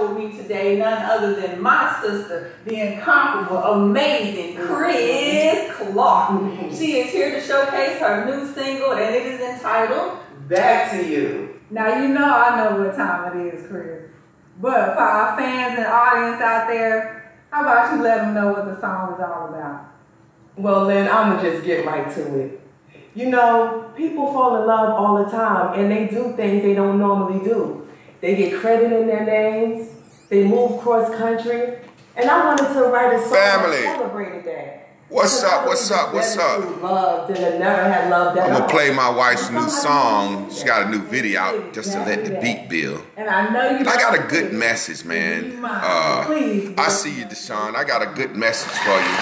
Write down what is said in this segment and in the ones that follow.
show with me today, none other than my sister, the incomparable, amazing Chris Clark. She is here to showcase her new single, and it is entitled Back to You. Now, you know I know what time it is, Chris. But for our fans and audience out there, how about you let them know what the song is all about? Well, Lynn, I'm going to just get right to it. You know, people fall in love all the time, and they do things they don't normally do. They get credit in their names, they move cross country, and I wanted to write a song that celebrated that. What's up? What's up? What's up? Loved and never had loved at I'm gonna all. play my wife's new song. She got a new video out just to let the beat build. And I know you. And I got a good message, man. I see you, Deshaun. I got a good message for you.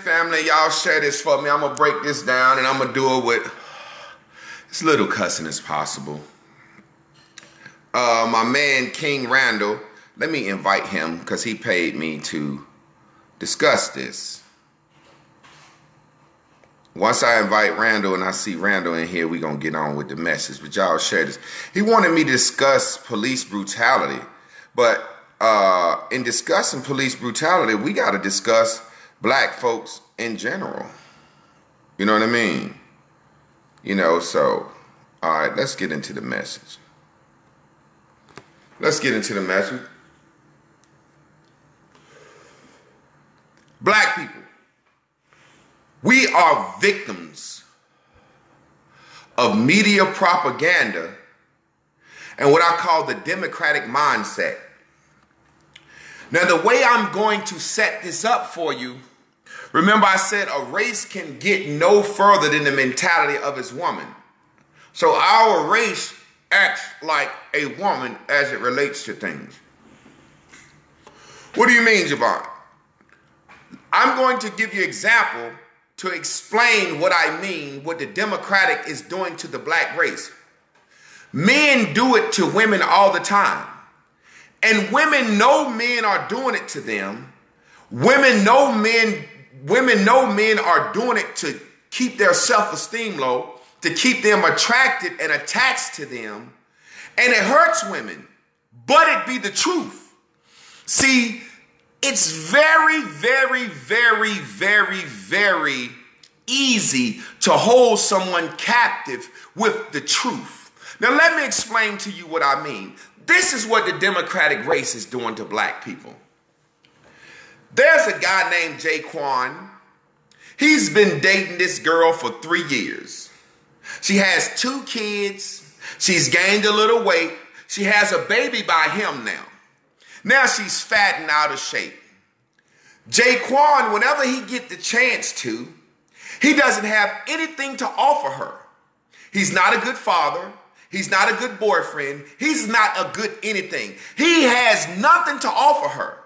Family, y'all share this for me. I'm going to break this down and I'm going to do it with as little cussing as possible. My man, King Randall, let me invite him because he paid me to discuss this. Once I invite Randall and I see Randall in here, we're going to get on with the message. But y'all share this. He wanted me to discuss police brutality. But in discussing police brutality, we got to discuss black folks in general. You know what I mean? You know, so, all right, let's get into the message. Let's get into the message. Black people, we are victims of media propaganda and what I call the democratic mindset. Now, the way I'm going to set this up for you, remember I said a race can get no further than the mentality of its woman. So our race acts like a woman as it relates to things. What do you mean, Javon? I'm going to give you an example to explain what I mean, what the Democratic is doing to the black race. Men do it to women all the time. And women know men are doing it to them. Women know men are doing it to keep their self-esteem low, to keep them attracted and attached to them. And it hurts women, but it be the truth. See, it's very, very, very, very, very easy to hold someone captive with the truth. Now, let me explain to you what I mean. This is what the Democratic race is doing to black people. There's a guy named Jaquan. He's been dating this girl for 3 years. She has 2 kids. She's gained a little weight. She has a baby by him now. Now she's fat and out of shape. Jaquan, whenever he gets the chance to, he doesn't have anything to offer her. He's not a good father. He's not a good boyfriend. He's not a good anything. He has nothing to offer her.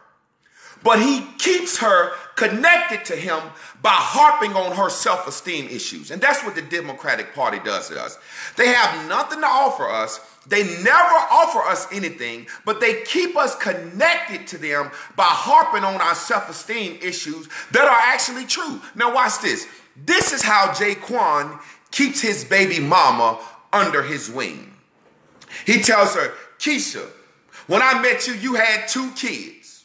But he keeps her connected to him by harping on her self-esteem issues. And that's what the Democratic Party does to us. They have nothing to offer us. They never offer us anything, but they keep us connected to them by harping on our self-esteem issues that are actually true. Now watch this. This is how Jaquan keeps his baby mama under his wing. He tells her, Keisha, when I met you, you had 2 kids.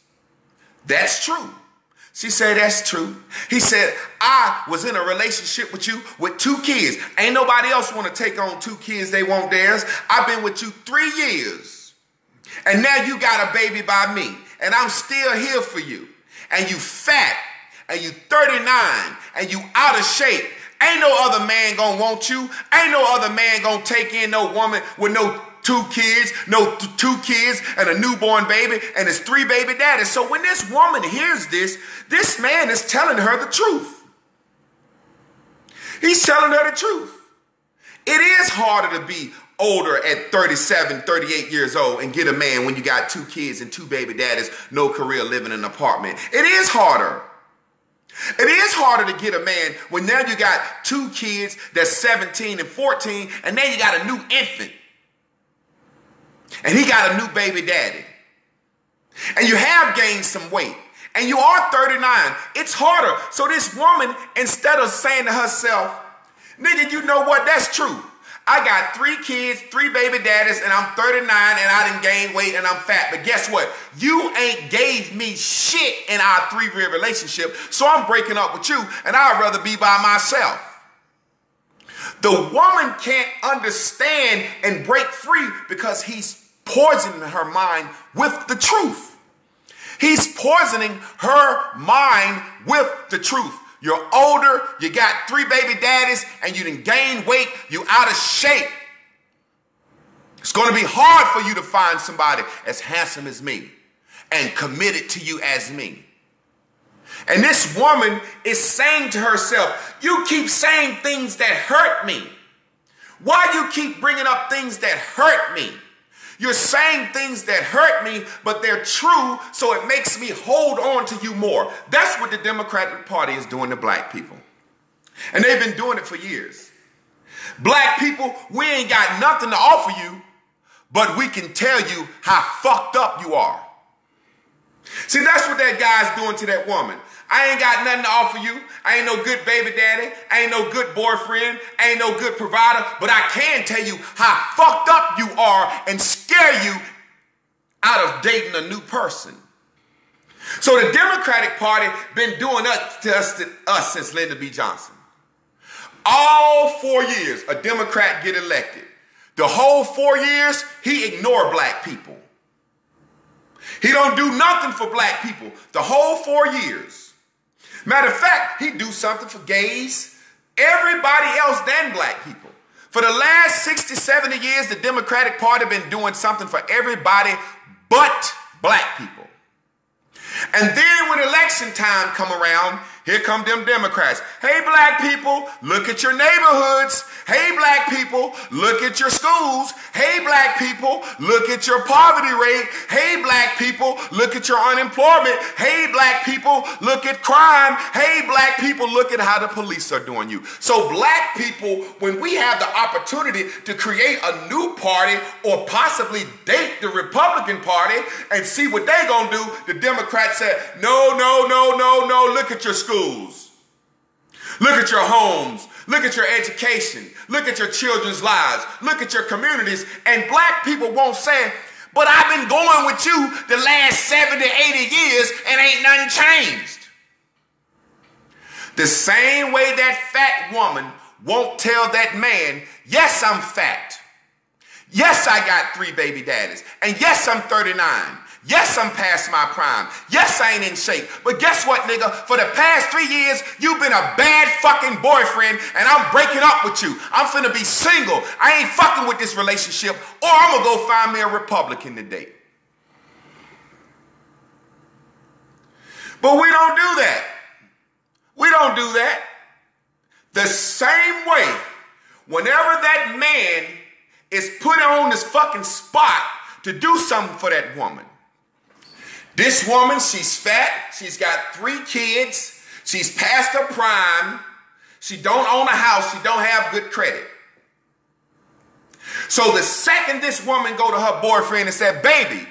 That's true. She said, that's true. He said, I was in a relationship with you with 2 kids. Ain't nobody else want to take on 2 kids. They want theirs. I've been with you 3 years. And now you got a baby by me. And I'm still here for you. And you fat. And you 39. And you out of shape. Ain't no other man gonna want you. Ain't no other man gonna take in no woman with no 2 kids, no 2 kids and a newborn baby and his 3 baby daddies. So when this woman hears this, this man is telling her the truth. He's telling her the truth. It is harder to be older at 37, 38 years old and get a man when you got 2 kids and 2 baby daddies, no career, living in an apartment. It is harder. It is harder to get a man when now you got 2 kids that's 17 and 14 and then you got a new infant. And he got a new baby daddy. And you have gained some weight. And you are 39. It's harder. So this woman, instead of saying to herself, nigga, you know what? That's true. I got 3 kids, 3 baby daddies, and I'm 39 and I done gained weight and I'm fat. But guess what? You ain't gave me shit in our 3-year relationship. So I'm breaking up with you and I'd rather be by myself. The woman can't understand and break free because he's poisoning her mind with the truth. He's poisoning her mind with the truth. You're older, you got 3 baby daddies, and you done gained weight, you out of shape. It's going to be hard for you to find somebody as handsome as me and committed to you as me. And this woman is saying to herself, you keep saying things that hurt me. Why you keep bringing up things that hurt me? You're saying things that hurt me, but they're true, so it makes me hold on to you more. That's what the Democratic Party is doing to black people. And they've been doing it for years. Black people, we ain't got nothing to offer you, but we can tell you how fucked up you are. See, that's what that guy's doing to that woman. I ain't got nothing to offer you. I ain't no good baby daddy. I ain't no good boyfriend. I ain't no good provider. But I can tell you how fucked up you are and scare you out of dating a new person. So the Democratic Party been doing that to us since Lyndon B. Johnson. All 4 years, a Democrat get elected. The whole 4 years, he ignored black people. He don't do nothing for black people the whole 4 years. Matter of fact, he do something for gays, everybody else than black people. For the last 60, 70 years, the Democratic Party been doing something for everybody but black people. And then when election time come around, here come them Democrats. Hey, black people, look at your neighborhoods. Hey, black people, look at your schools. Hey, black people, look at your poverty rate. Hey, black people, look at your unemployment. Hey, black people, look at crime. Hey, black people, look at how the police are doing you. So black people, when we have the opportunity to create a new party or possibly date the Republican Party and see what they gonna do, the Democrats said, no, no, no, no, no, look at your schools. Look at your homes. Look at your education. Look at your children's lives. Look at your communities. And black people won't say, but I've been going with you the last 70, 80 years and ain't nothing changed. The same way that fat woman won't tell that man, yes, I'm fat. Yes, I got 3 baby daddies. And yes, I'm 39. Yes, I'm past my prime. Yes, I ain't in shape. But guess what, nigga? For the past 3 years, you've been a bad fucking boyfriend, and I'm breaking up with you. I'm finna be single. I ain't fucking with this relationship, or I'm gonna go find me a Republican to date. But we don't do that. We don't do that. The same way, whenever that man is put on this fucking spot to do something for that woman, This woman, she's fat. She's got 3 kids. She's past her prime. She don't own a house. She don't have good credit. So the second this woman go to her boyfriend and said, baby,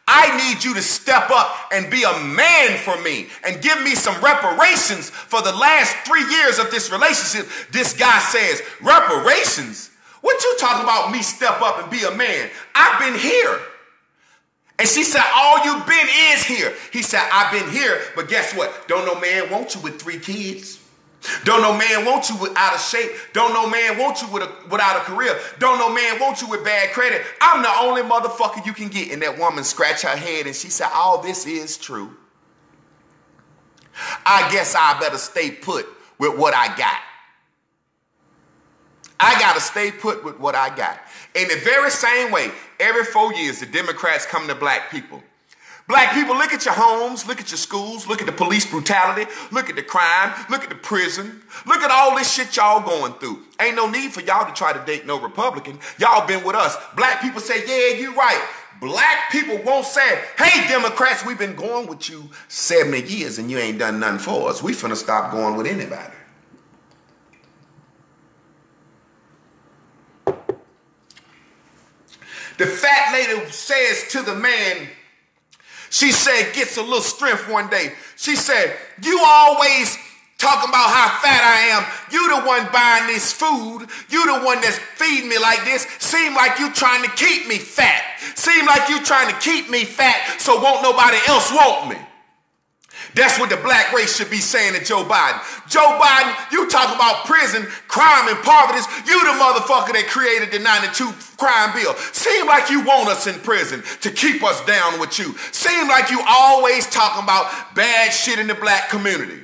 I need you to step up and be a man for me and give me some reparations for the last 3 years of this relationship. This guy says, reparations? What you talking about me step up and be a man? I've been here. And she said, all you've been is here. He said, I've been here, but guess what? Don't no man want you with 3 kids. Don't no man want you out of shape. Don't no man want you without a career. Don't no man want you with bad credit. I'm the only motherfucker you can get. And that woman scratched her head and she said, all this is true. I guess I better stay put with what I got. I got to stay put with what I got. In the very same way, every 4 years, the Democrats come to black people. Black people, look at your homes, look at your schools, look at the police brutality, look at the crime, look at the prison, look at all this shit y'all going through. Ain't no need for y'all to try to date no Republican. Y'all been with us. Black people say, yeah, you right. Black people won't say, hey, Democrats, we've been going with you 70 years and you ain't done nothing for us. We finna stop going with anybody. The fat lady says to the man, she said, gets a little strength one day. She said, you always talking about how fat I am. You the one buying this food. You the one that's feeding me like this. Seem like you trying to keep me fat. Seem like you trying to keep me fat so won't nobody else want me. That's what the black race should be saying to Joe Biden. Joe Biden, you talk about prison, crime, and poverty. You the motherfucker that created the 92 crime bill. Seem like you want us in prison to keep us down with you. Seem like you always talking about bad shit in the black community.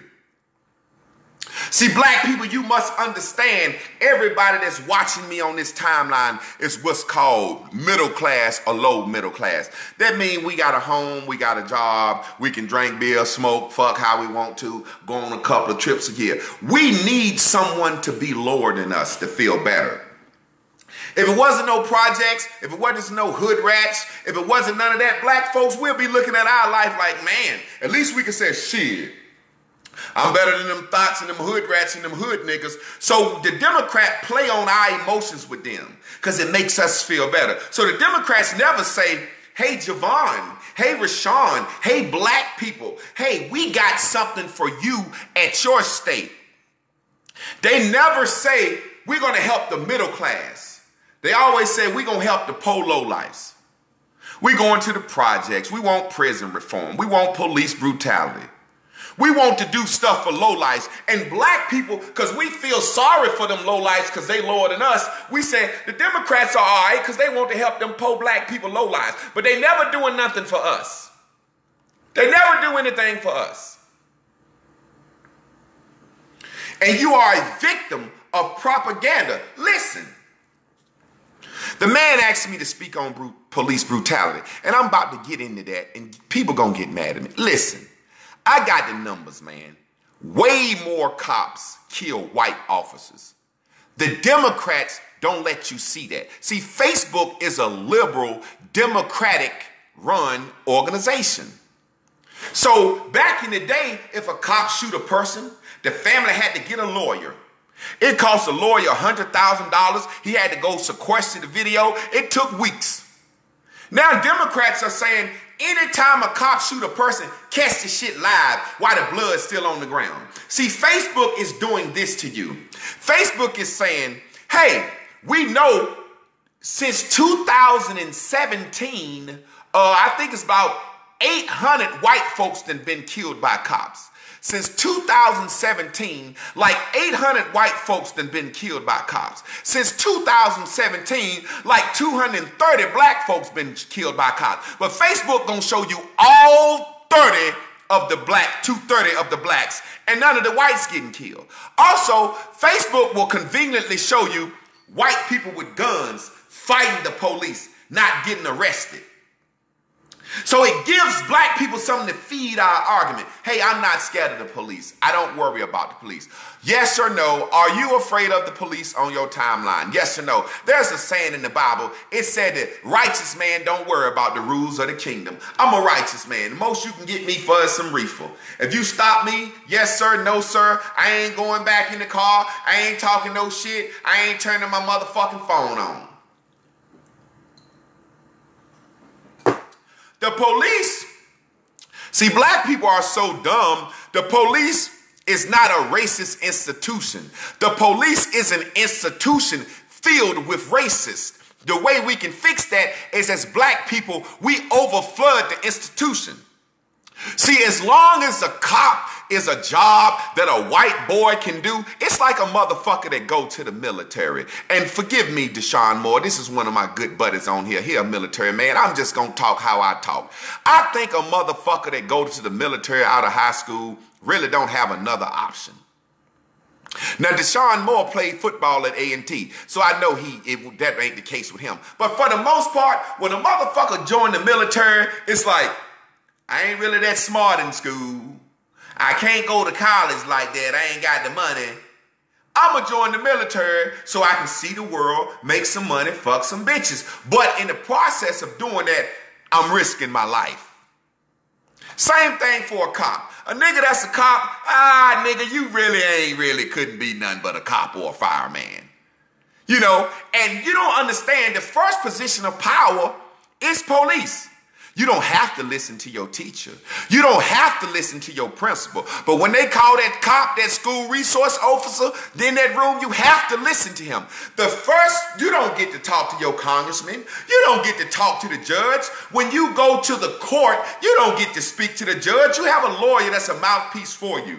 See, black people, you must understand, everybody that's watching me on this timeline is what's called middle class or low middle class. That means we got a home, we got a job, we can drink beer, smoke, fuck how we want to, go on a couple of trips a year. We need someone to be lower than us to feel better. If it wasn't no projects, if it wasn't no hood rats, if it wasn't none of that, black folks will be looking at our life like, man, at least we can say, shit, I'm better than them thoughts and them hood rats and them hood niggas. So the Democrat play on our emotions with them because it makes us feel better. So the Democrats never say, hey, Javon, hey, Rashawn, hey, black people, hey, we got something for you at your state. They never say, we're going to help the middle class. They always say, we're going to help the poor low-lifes. We going to the projects. We want prison reform. We want police brutality. We want to do stuff for lowlifes. And black people, because we feel sorry for them lowlifes because they lower than us, we say the Democrats are all right because they want to help them poor black people lowlifes. But they never doing nothing for us. They never do anything for us. And you are a victim of propaganda. Listen. The man asked me to speak on police brutality. And I'm about to get into that. And people going to get mad at me. Listen. I got the numbers, man. Way more cops kill white officers. The Democrats don't let you see that. See, Facebook is a liberal, Democratic-run organization. So back in the day, if a cop shoot a person, the family had to get a lawyer. It cost a lawyer $100,000. He had to go sequester the video. It took weeks. Now Democrats are saying, anytime a cop shoot a person, catch the shit live while the blood's still on the ground. See, Facebook is doing this to you. Facebook is saying, hey, we know since 2017, I think it's about 800 white folks that have been killed by cops. Since 2017, like 800 white folks that have been killed by cops. Since 2017, like 230 black folks been killed by cops. But Facebook gonna show you all 30 of the black, 230 of the blacks, and none of the whites getting killed. Also, Facebook will conveniently show you white people with guns fighting the police, not getting arrested. So it gives black people something to feed our argument. Hey, I'm not scared of the police. I don't worry about the police. Yes or no, are you afraid of the police on your timeline? Yes or no? There's a saying in the Bible. It said that righteous man don't worry about the rules of the kingdom. I'm a righteous man. The most you can get me for is some reefer. If you stop me, yes sir, no sir, I ain't going back in the car. I ain't talking no shit. I ain't turning my motherfucking phone on. The police, see, black people are so dumb. The police is not a racist institution. The police is an institution filled with racists. The way we can fix that is as black people, we overflood the institution. See, as long as a cop is a job that a white boy can do, it's like a motherfucker that go to the military. And forgive me, Deshaun Moore, this is one of my good buddies on here. He a military man. I'm just going to talk how I talk. I think a motherfucker that go to the military out of high school really don't have another option. Now, Deshaun Moore played football at A&T, so I know that ain't the case with him. But for the most part, when a motherfucker join the military, it's like, I ain't really that smart in school. I can't go to college like that. I ain't got the money. I'm going to join the military so I can see the world, make some money, fuck some bitches. But in the process of doing that, I'm risking my life. Same thing for a cop. A nigga that's a cop, nigga, you really couldn't be nothing but a cop or a fireman. You know, and you don't understand the first position of power is police. You don't have to listen to your teacher. You don't have to listen to your principal. But when they call that cop, that school resource officer, then that room, you have to listen to him. You don't get to talk to your congressman. You don't get to talk to the judge. When you go to the court, you don't get to speak to the judge. You have a lawyer that's a mouthpiece for you.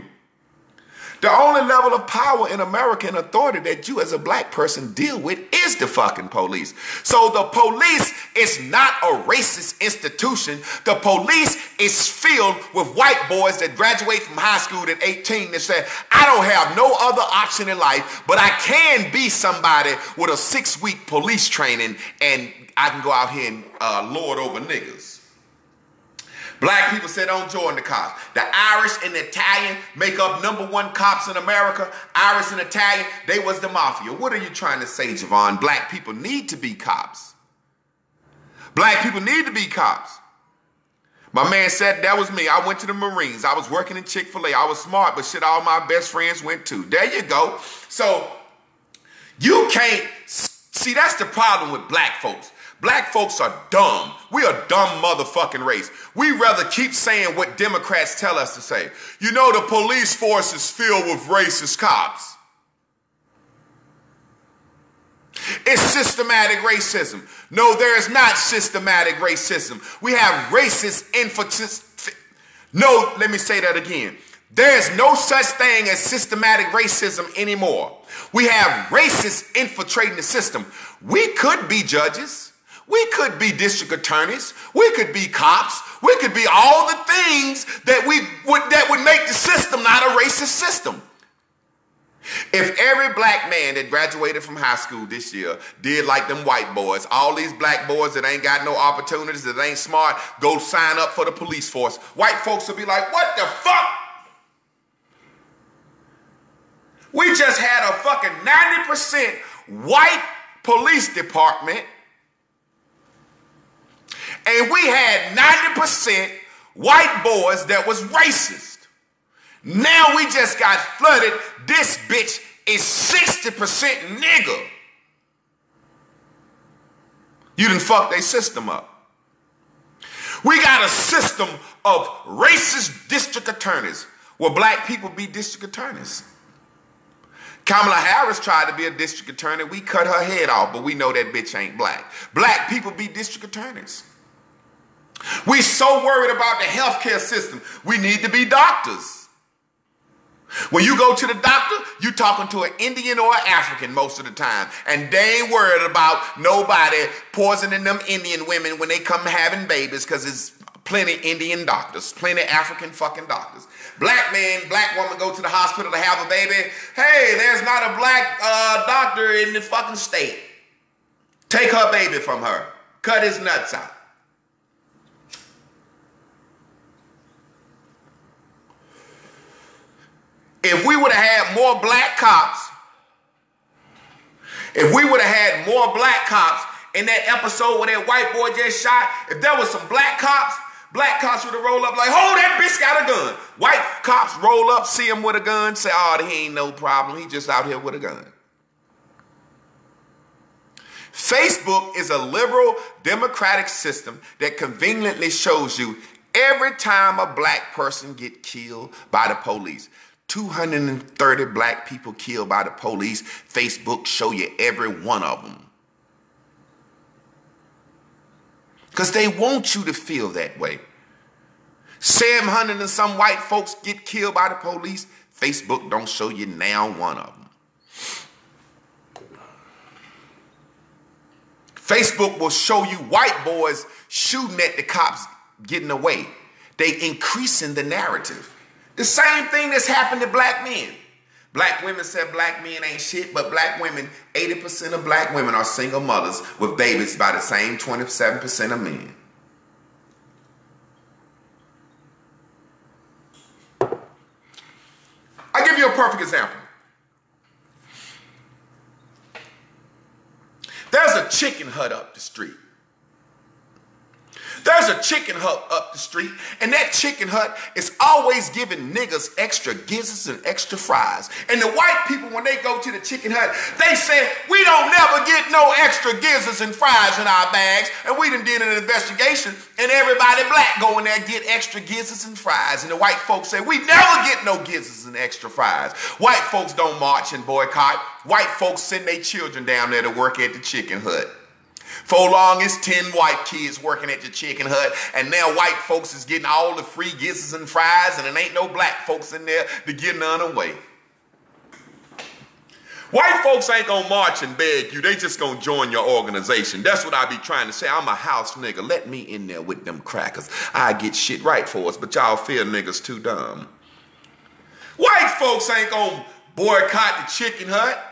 The only level of power in America and authority that you as a black person deal with is the fucking police. So the police is not a racist institution. The police is filled with white boys that graduate from high school at 18 that say, I don't have no other option in life, but I can be somebody with a 6-week police training and I can go out here and lord over niggas. Black people say don't join the cops. The Irish and the Italian make up #1 cops in America. Irish and Italian, they was the mafia. What are you trying to say, Javon? Black people need to be cops. Black people need to be cops. My man said that was me. I went to the Marines. I was working in Chick-fil-A. I was smart, but shit, all my best friends went too. There you go. So you can't, see, that's the problem with black folks. Black folks are dumb. We are a dumb motherfucking race. We rather keep saying what Democrats tell us to say. You know, the police force is filled with racist cops. It's systematic racism. No, there is not systematic racism. We have racist infiltration. No, let me say that again. There is no such thing as systematic racism anymore. We have racists infiltrating the system. We could be judges. We could be district attorneys. We could be cops. We could be all the things that would make the system not a racist system. If every black man that graduated from high school this year did like them white boys, all these black boys that ain't got no opportunities, that ain't smart, go sign up for the police force, white folks will be like, what the fuck? We just had a fucking 90% white police department. And we had 90% white boys that was racist. Now we just got flooded. This bitch is 60% nigger. You done fucked their system up. We got a system of racist district attorneys where black people be district attorneys. Kamala Harris tried to be a district attorney. We cut her head off, but we know that bitch ain't black. Black people be district attorneys. We so worried about the healthcare system. We need to be doctors. When you go to the doctor, you talking to an Indian or an African most of the time. And they ain't worried about nobody poisoning them Indian women when they come having babies, because there's plenty Indian doctors, plenty African fucking doctors. Black man, black woman go to the hospital to have a baby. Hey, there's not a black doctor in the fucking state. Take her baby from her. Cut his nuts out. if we would have had more black cops, in that episode where that white boy just shot, if there was some black cops would have rolled up like, oh, that bitch got a gun. White cops roll up, see him with a gun, say, oh, he ain't no problem. He just out here with a gun. Facebook is a liberal democratic system that conveniently shows you every time a black person get killed by the police. 230 black people killed by the police. Facebook show you every one of them. Because they want you to feel that way. 700 and some white folks get killed by the police. Facebook don't show you now one of them. Facebook will show you white boys shooting at the cops getting away. They increasing the narrative. The same thing that's happened to black men. Black women said black men ain't shit, but black women, 80% of black women are single mothers with babies by the same 27% of men. I'll give you a perfect example. There's a chicken hut up the street. There's a chicken hut up the street, and that chicken hut is always giving niggas extra gizzards and extra fries. And the white people, when they go to the chicken hut, they say, we don't never get no extra gizzards and fries in our bags. And we done did an investigation, and everybody black go in there get extra gizzards and fries. And the white folks say, we never get no gizzards and extra fries. White folks don't march and boycott. White folks send their children down there to work at the chicken hut. For long, it's 10 white kids working at the chicken hut, and now white folks is getting all the free gizzards and fries, and there ain't no black folks in there to get none away. White folks ain't gonna march and beg you. They just gonna join your organization. That's what I be trying to say. I'm a house nigga. Let me in there with them crackers. I get shit right for us, but y'all feel niggas too dumb. White folks ain't gonna boycott the chicken hut.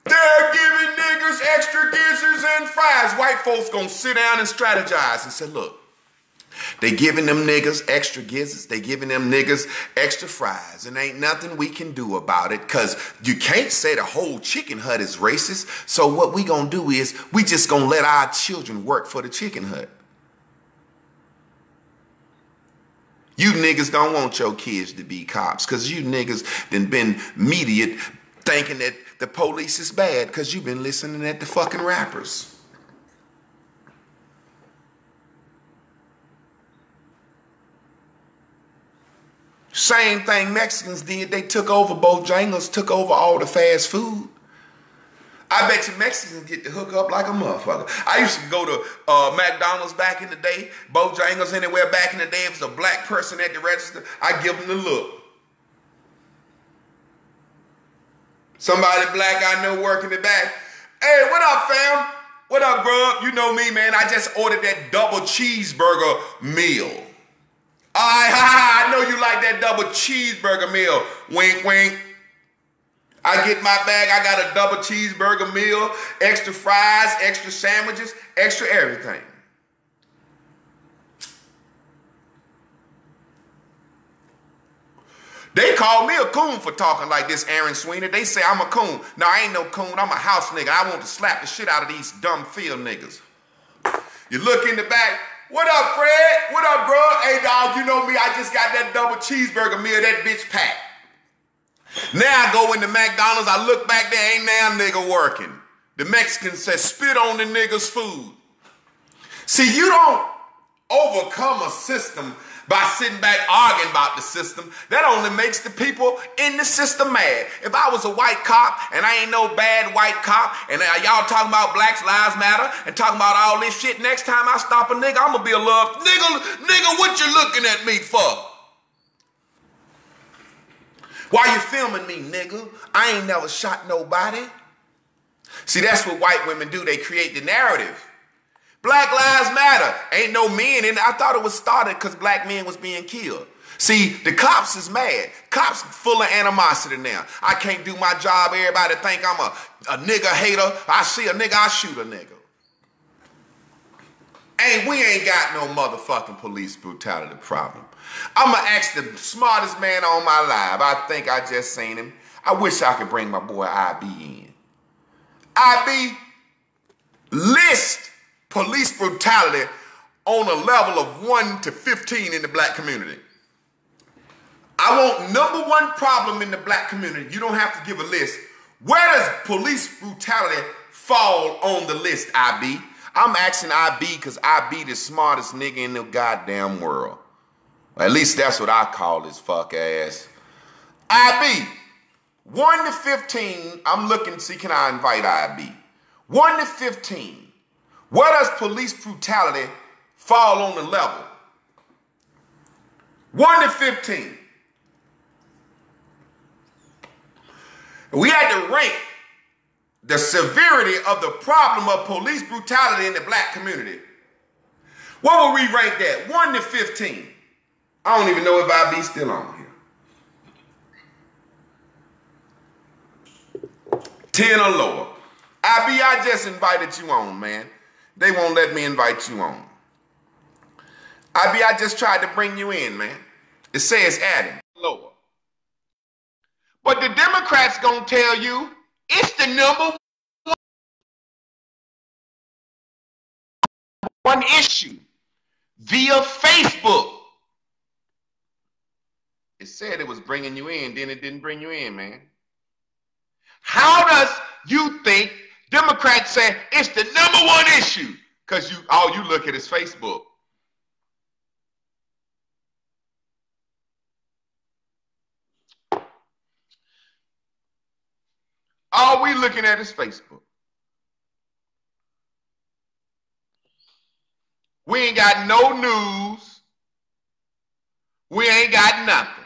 They're giving niggas extra gizzards and fries. White folks gonna sit down and strategize and say, look, they giving them niggas extra gizzards. They giving them niggas extra fries. And ain't nothing we can do about it, because you can't say the whole chicken hut is racist. So what we gonna do is we just gonna let our children work for the chicken hut. You niggas don't want your kids to be cops, because you niggas done been media thinking that the police is bad because you've been listening at the fucking rappers. Same thing Mexicans did. They took over Bojangles, took over all the fast food. I bet you Mexicans get to hook up like a motherfucker. I used to go to McDonald's back in the day, Bojangles, anywhere back in the day. If it was a black person at the register, I give them the look. Somebody black I know working the back. Hey, what up, fam? What up, bro? You know me, man. I just ordered that double cheeseburger meal. All right, I know you like that double cheeseburger meal. Wink, wink. I get my bag. I got a double cheeseburger meal, extra fries, extra sandwiches, extra everything. They call me a coon for talking like this, Aaron Sweeney. They say I'm a coon. No, I ain't no coon. I'm a house nigga. I want to slap the shit out of these dumb field niggas. You look in the back. What up, Fred? What up, bro? Hey, dog, you know me. I just got that double cheeseburger meal, that bitch packed. Now I go into McDonald's. I look back there. Ain't now nigga working. The Mexican says, spit on the nigga's food. See, you don't overcome a system by sitting back arguing about the system. That only makes the people in the system mad. If I was a white cop and I ain't no bad white cop and y'all talking about Black Lives Matter and talking about all this shit, next time I stop a nigga, I'm gonna be a little, nigga, what you looking at me for? Why you filming me, nigga? I ain't never shot nobody. See, that's what white women do. They create the narrative. Black Lives Matter. Ain't no men in it. I thought it was started because black men was being killed. See, the cops is mad. Cops full of animosity now. I can't do my job. Everybody think I'm a nigga hater. I see a nigga, I shoot a nigga. We ain't got no motherfucking police brutality problem. I'm going to ask the smartest man on my live. I think I just seen him. I wish I could bring my boy IB in. IB, list police brutality on a level of 1 to 15 in the black community. I want number one problem in the black community. You don't have to give a list. Where does police brutality fall on the list, IB? I'm asking IB because IB the smartest nigga in the goddamn world. At least that's what I call his fuck ass. IB, 1 to 15, I'm looking to see can I invite IB. 1 to 15, where does police brutality fall on the level? 1 to 15. We had to rank the severity of the problem of police brutality in the black community. What would we rank that? 1 to 15. I don't even know if IB still on here. 10 or lower. IB, I just invited you on, man. They won't let me invite you on. IB, I just tried to bring you in, man. It says adding. Lower. But the Democrats gonna tell you it's the number one issue via Facebook. It said it was bringing you in, then it didn't bring you in, man. How does you think Democrats say it's the number one issue? Because all you look at is Facebook. All we looking at is Facebook. We ain't got no news. We ain't got nothing.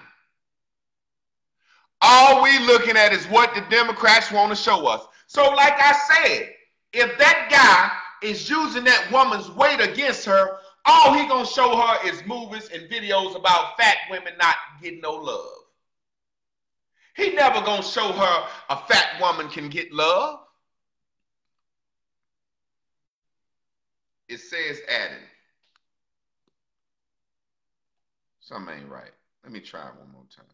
All we looking at is what the Democrats want to show us. So like I said, if that guy is using that woman's weight against her, all he gonna show her is movies and videos about fat women not getting no love. He never gonna show her a fat woman can get love. It says adding. Something ain't right. Let me try it one more time.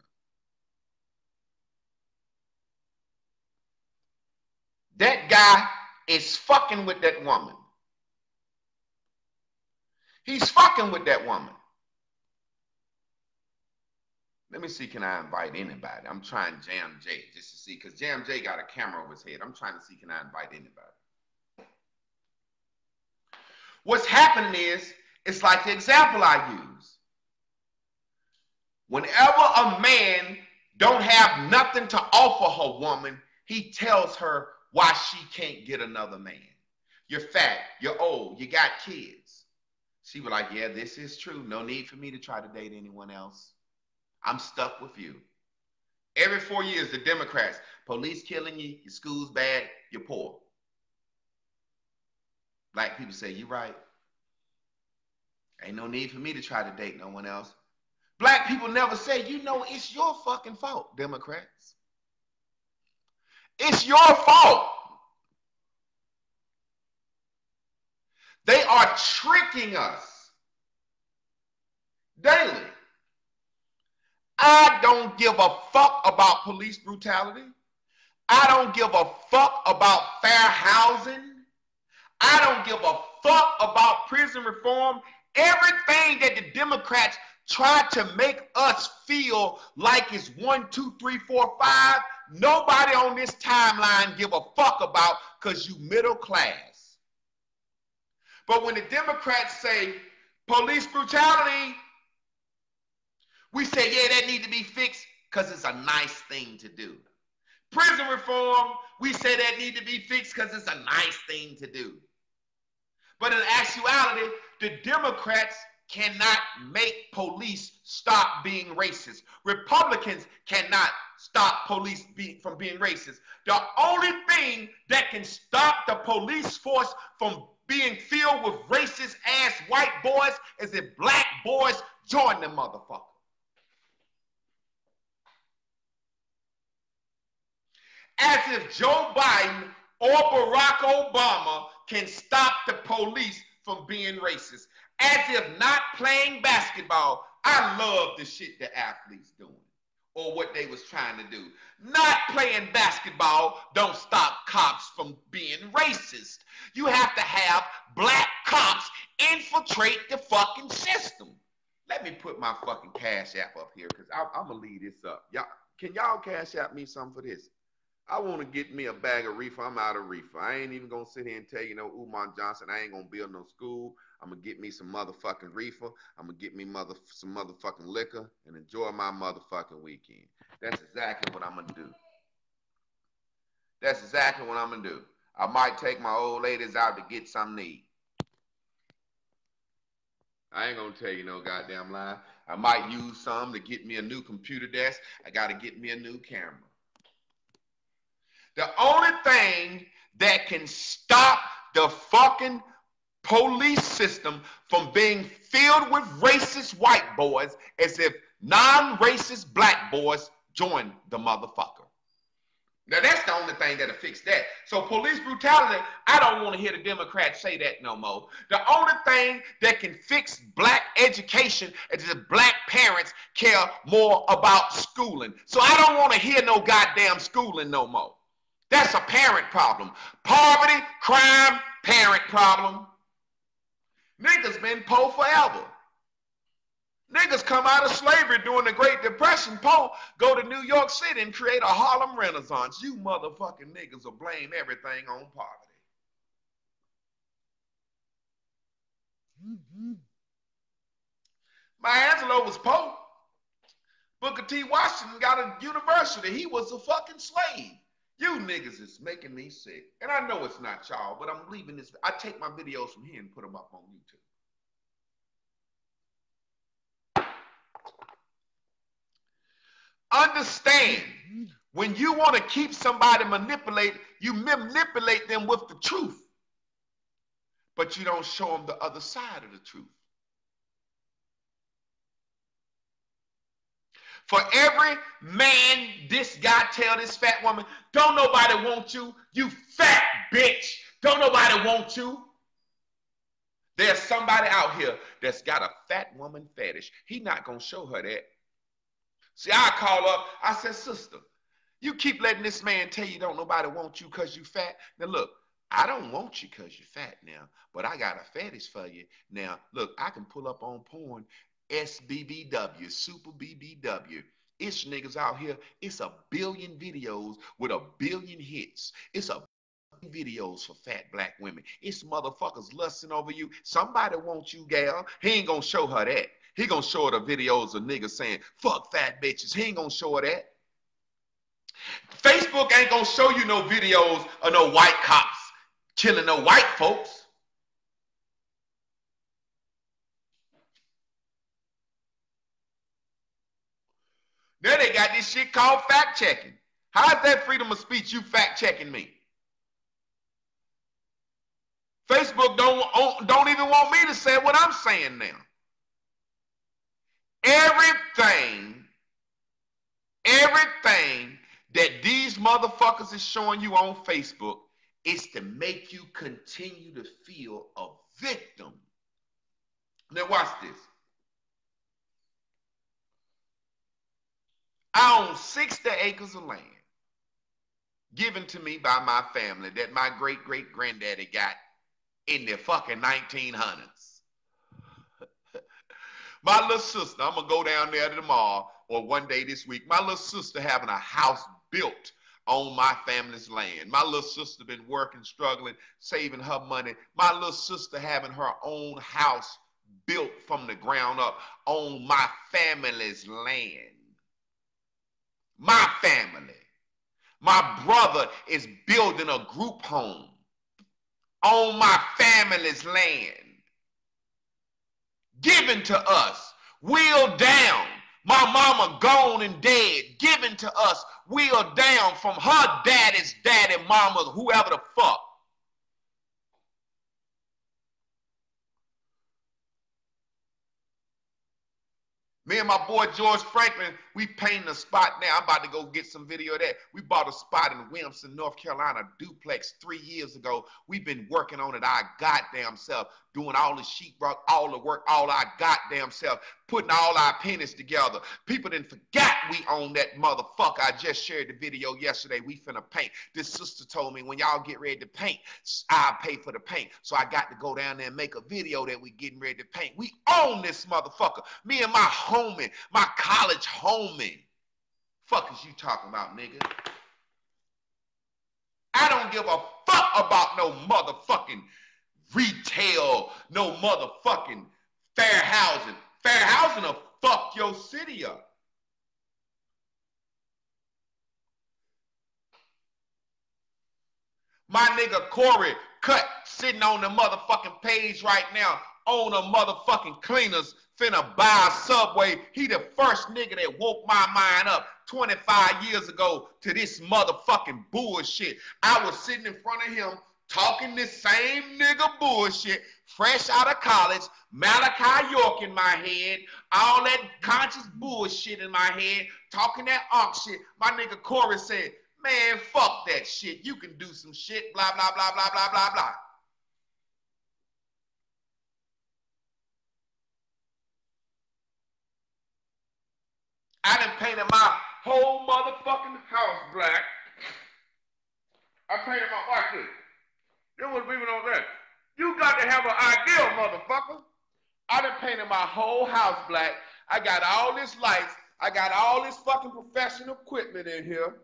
That guy is fucking with that woman. He's fucking with that woman. Let me see, can I invite anybody? I'm trying Jam J just to see, because Jam J got a camera over his head. I'm trying to see, can I invite anybody? What's happening is, it's like the example I use. Whenever a man don't have nothing to offer her woman, he tells her why she can't get another man. You're fat, you're old, you got kids. She was like, yeah, this is true. No need for me to try to date anyone else. I'm stuck with you. Every 4 years, the Democrats, police killing you, your school's bad, you're poor. Black people say, you're right. Ain't no need for me to try to date no one else. Black people never say, you know, it's your fucking fault, Democrats. It's your fault. They are tricking us daily. I don't give a fuck about police brutality. I don't give a fuck about fair housing. I don't give a fuck about prison reform. Everything that the Democrats try to make us feel like it's 1, 2, 3, 4, 5, nobody on this timeline give a fuck about, because you middle class. But when the Democrats say police brutality, we say, yeah, that need to be fixed because it's a nice thing to do. Prison reform, we say that need to be fixed because it's a nice thing to do. But in actuality, the Democrats cannot make police stop being racist. Republicans cannot stop police from being racist. The only thing that can stop the police force from being filled with racist ass white boys is if black boys join the motherfucker. As if Joe Biden or Barack Obama can stop the police from being racist. As if not playing basketball I love the shit the athletes doing or what they was trying to do. Not playing basketball don't stop cops from being racist. You have to have black cops infiltrate the fucking system. Let me put my fucking Cash App up here because I'm going to leave this up. Can y'all Cash App me something for this? I want to get me a bag of reefer. I'm out of reefer. I ain't even going to sit here and tell you, Umar Johnson, I ain't going to build no school. I'm going to get me some motherfucking reefer. I'm going to get me some motherfucking liquor and enjoy my motherfucking weekend. That's exactly what I'm going to do. That's exactly what I'm going to do. I might take my old ladies out to get something to eat. I ain't going to tell you no goddamn lie. I might use some to get me a new computer desk. I got to get me a new camera. The only thing that can stop the fucking police system from being filled with racist white boys is if non-racist black boys join the motherfucker. Now, that's the only thing that'll fix that. So police brutality, I don't want to hear the Democrats say that no more. The only thing that can fix black education is if black parents care more about schooling. So I don't want to hear no goddamn schooling no more. That's a parent problem. Poverty, crime, parent problem. Niggas been poor forever. Niggas come out of slavery during the Great Depression, poor, go to New York City and create a Harlem Renaissance. You motherfucking niggas will blame everything on poverty. Maya Angelou was poor. Booker T. Washington got a university. He was a fucking slave. You niggas is making me sick. And I know it's not y'all, but I'm leaving this. I take my videos from here and put them up on YouTube. Understand, when you want to keep somebody manipulated, you manipulate them with the truth. But you don't show them the other side of the truth. For every man this guy tell this fat woman, don't nobody want you, you fat bitch. Don't nobody want you. There's somebody out here that's got a fat woman fetish. He not going to show her that. See, I call up, I said, sister, you keep letting this man tell you don't nobody want you because you fat. Now look, I don't want you because you're fat now, but I got a fetish for you. Now, look, I can pull up on porn, SBBW, Super BBW. It's niggas out here. It's a billion videos with a billion hits. It's a videos for fat black women. It's motherfuckers lusting over you. Somebody wants you, gal. He ain't gonna show her that. He gonna show her the videos of niggas saying, fuck fat bitches. He ain't gonna show her that. Facebook ain't gonna show you no videos of no white cops killing no white folks. Now they got this shit called fact checking. How's that freedom of speech, you fact checking me? Facebook don't even want me to say what I'm saying now. Everything that these motherfuckers is showing you on Facebook is to make you continue to feel a victim. Now watch this. I own 60 acres of land given to me by my family that my great-great-granddaddy got in the fucking 1900s. My little sister, I'm going to go down there tomorrow or one day this week. My little sister having a house built on my family's land. My little sister been working, struggling, saving her money. My little sister having her own house built from the ground up on my family's land. My family. My brother is building a group home on my family's land. Given to us, wheeled down. My mama gone and dead, given to us, wheeled down from her daddy's daddy, mama, whoever the fuck. Me and my boy George Franklin We painting a spot now. I'm about to go get some video of that. We bought a spot in Williamson, North Carolina, duplex 3 years ago. We've been working on it our goddamn self, doing all the sheetrock, all the work, all our goddamn self, putting all our pennies together. People didn't forget we own that motherfucker. I just shared the video yesterday. We finna paint. This sister told me when y'all get ready to paint, I'll pay for the paint. So I got to go down there and make a video that we getting ready to paint. We own this motherfucker. Me and my homie, my college homie. Fuck is you talking about, nigga? I don't give a fuck about no motherfucking retail, no motherfucking fair housing. Fair housing will fuck your city up. My nigga Corey Cut sitting on the motherfucking page right now, owner motherfucking cleaners, finna buy a Subway. He the first nigga that woke my mind up 25 years ago to this motherfucking bullshit. I was sitting in front of him talking this same nigga bullshit, fresh out of college, Malachi York in my head, all that conscious bullshit in my head, talking that shit. My nigga Corey said, man, fuck that shit. You can do some shit, blah, blah, blah, blah, blah, blah, blah. I done painted my whole motherfucking house black. I painted my watch this. There was people on that. You got to have an idea, motherfucker. I done painted my whole house black. I got all this lights. I got all this fucking professional equipment in here.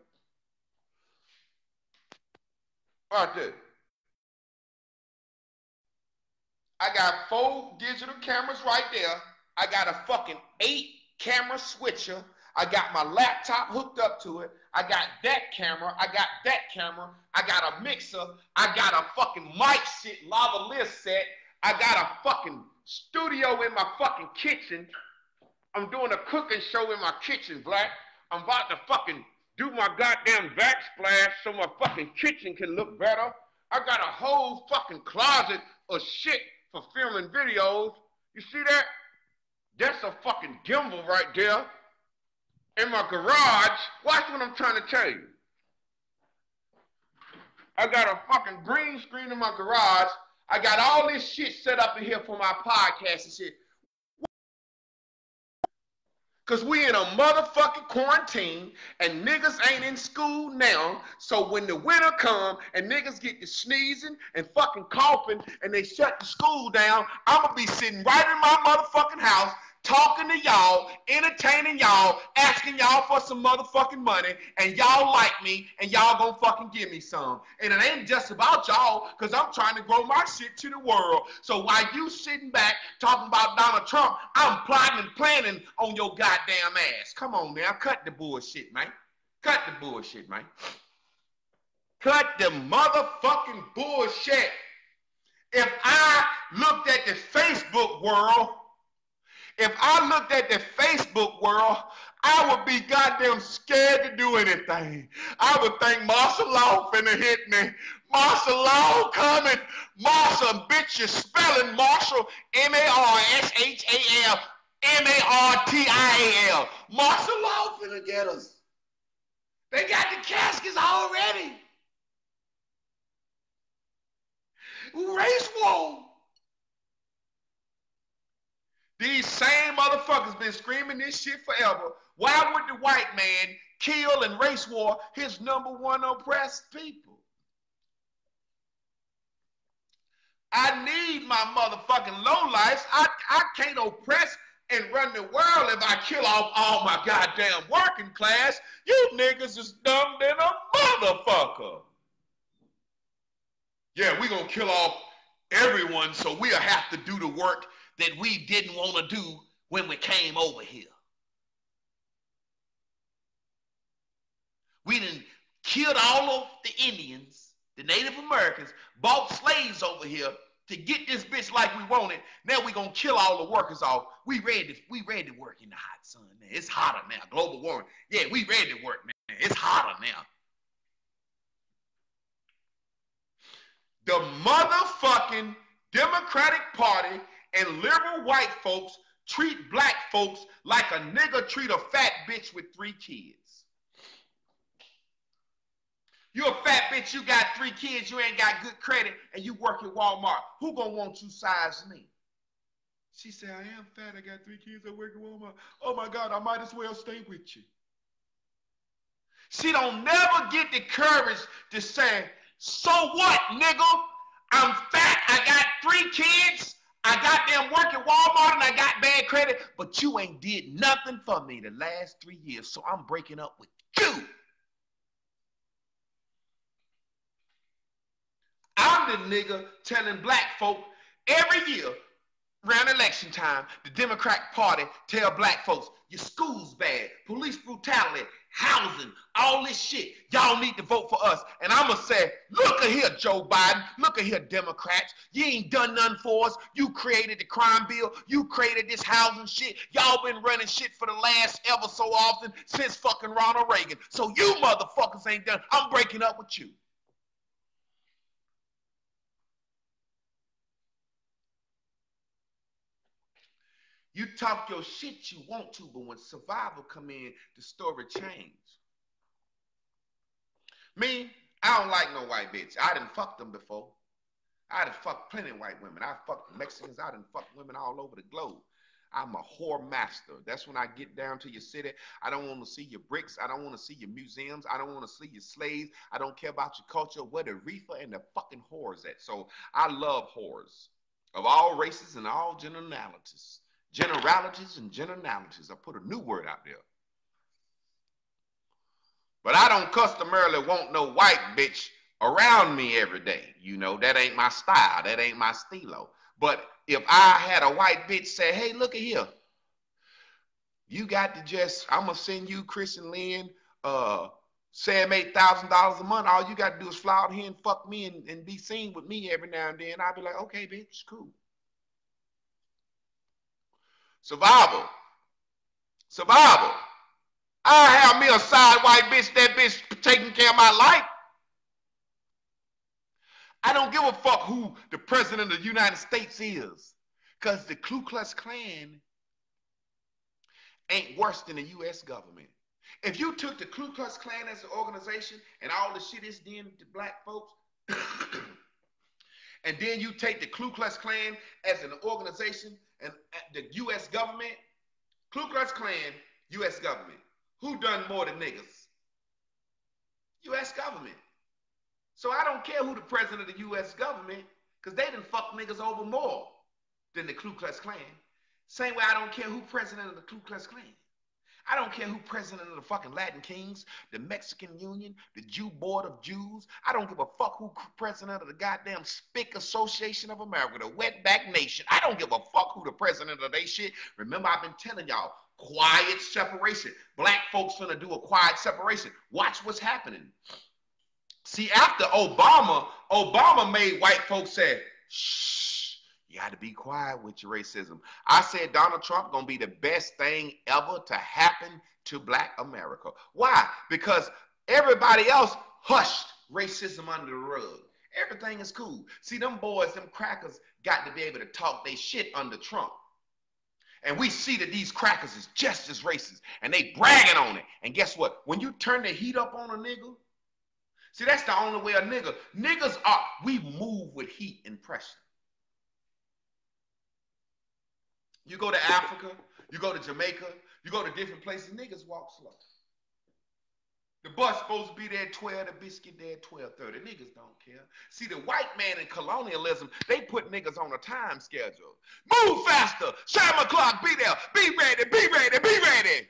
Right there. I got 4 digital cameras right there. I got a fucking 8-camera switcher. I got my laptop hooked up to it. I got that camera. I got that camera. I got a mixer. I got a fucking mic shit, lavalier set. I got a fucking studio in my fucking kitchen. I'm doing a cooking show in my kitchen, black. I'm about to fucking do my goddamn backsplash so my fucking kitchen can look better. I got a whole fucking closet of shit for filming videos. You see that? That's a fucking gimbal right there. In my garage, watch what I'm trying to tell you. I got a fucking green screen in my garage. I got all this shit set up in here for my podcast and shit. Because we in a motherfucking quarantine and niggas ain't in school now. So when the winter come and niggas get to sneezing and fucking coughing and they shut the school down, I'm going to be sitting right in my motherfucking house talking to y'all, entertaining y'all, asking y'all for some motherfucking money, and y'all like me, and y'all gonna fucking give me some. And it ain't just about y'all, because I'm trying to grow my shit to the world. So while you sitting back talking about Donald Trump, I'm plotting and planning on your goddamn ass. Come on now, cut the bullshit, man. Cut the bullshit, man. Cut the motherfucking bullshit. If I looked at the Facebook world, if I looked at the Facebook world, I would be goddamn scared to do anything. I would think martial law finna hit me. Martial law coming. Martial, bitch, you're spelling Marshall, M-A-R-S-H-A-L, M-A-R-T-I-A-L. Martial law finna get us. They got the caskets already. Race war. These same motherfuckers been screaming this shit forever. Why would the white man kill and race war his #1 oppressed people? I need my motherfucking lowlifes. I can't oppress and run the world if I kill off all my goddamn working class. You niggas is dumb than a motherfucker. Yeah, we gonna kill off everyone, so we'll have to do the work that we didn't want to do when we came over here. We done killed all of the Indians, the Native Americans, bought slaves over here to get this bitch like we wanted. Now we gonna kill all the workers off. We ready to work in the hot sun, man. It's hotter now. Global warming. Yeah, we ready to work, man. It's hotter now. The motherfucking Democratic Party and liberal white folks treat black folks like a nigga treat a fat bitch with 3 kids. You a fat bitch, you got 3 kids, you ain't got good credit, and you work at Walmart. Who gonna want you size me? She said, I am fat, I got 3 kids, I work at Walmart. Oh my God, I might as well stay with you. She don't never get the courage to say, so what, nigga? I'm fat, I got 3 kids, I got them work at Walmart and I got bad credit, but you ain't did nothing for me the last 3 years, so I'm breaking up with you. I'm the nigga telling black folk every year around election time, the Democratic Party tell black folks, your school's bad, police brutality, housing, all this shit. Y'all need to vote for us. And I'm going to say, look at here, Joe Biden. Look at here, Democrats. You ain't done nothing for us. You created the crime bill. You created this housing shit. Y'all been running shit for the last ever so often since fucking Ronald Reagan. So you motherfuckers ain't done. I'm breaking up with you. You talk your shit you want to, but when survival come in, the story change. Me, I don't like no white bitch. I done fucked them before. I done fucked plenty of white women. I fucked Mexicans. I done fucked women all over the globe. I'm a whore master. That's when I get down to your city. I don't want to see your bricks. I don't want to see your museums. I don't want to see your slaves. I don't care about your culture, where the reefer and the fucking whores at. So I love whores of all races and all generalities. Generalities and generalities. I put a new word out there. But I don't customarily want no white bitch around me every day. You know, that ain't my style. That ain't my stilo. But if I had a white bitch say, hey, look at here. You got to just, I'm going to send you, Chris and Lynn, $7,000, $8,000 a month. All you got to do is fly out here and fuck me and be seen with me every now and then. I'll be like, okay, bitch, cool. Survival. Survival. I have me a side white bitch, that bitch taking care of my life. I don't give a fuck who the president of the United States is, because the Ku Klux Klan ain't worse than the U.S. government. If you took the Ku Klux Klan as an organization and all the shit it's doing to black folks, and then you take the Ku Klux Klan as an organization and the U.S. government, Ku Klux Klan, U.S. government. Who done more than niggas? U.S. government. So I don't care who the president of the U.S. government, because they done fuck niggas over more than the Ku Klux Klan. Same way I don't care who president of the Ku Klux Klan. I don't care who president of the fucking Latin Kings, the Mexican Union, the Jew Board of Jews. I don't give a fuck who president of the goddamn Spick Association of America, the Wetback Nation. I don't give a fuck who the president of they shit. Remember, I've been telling y'all, quiet separation. Black folks finna do a quiet separation. Watch what's happening. See, after Obama made white folks say, shh, you got to be quiet with your racism. I said Donald Trump going to be the best thing ever to happen to black America. Why? Because everybody else hushed racism under the rug. Everything is cool. See, them boys, them crackers got to be able to talk their shit under Trump. And we see that these crackers is just as racist. And they bragging on it. And guess what? When you turn the heat up on a nigga, see, that's the only way a nigga. Niggas are, we move with heat and pressure. You go to Africa, you go to Jamaica, you go to different places, niggas walk slow. The bus supposed to be there at 12, the bitch get there at 12:30. Niggas don't care. See, the white man in colonialism, they put niggas on a time schedule. Move faster, 7 o'clock, be there, be ready, be ready, be ready.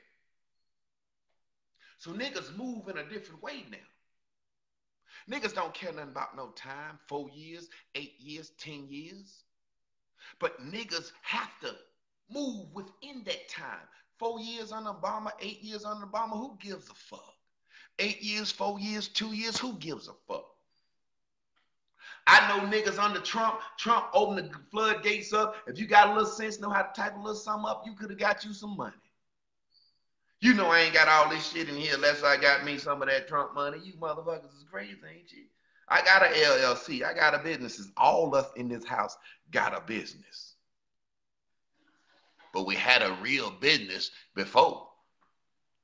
So niggas move in a different way now. Niggas don't care nothing about no time, 4 years, 8 years, 10 years. But niggas have to move within that time. 4 years under Obama, 8 years under Obama, who gives a fuck? 8 years, 4 years, 2 years, who gives a fuck? I know niggas under Trump opened the floodgates up. If you got a little sense, know how to type a little something up, you could have got you some money. You know I ain't got all this shit in here unless I got me some of that Trump money. You motherfuckers is crazy, ain't you? I got an LLC. I got a business. All us in this house got a business. but we had a real business before.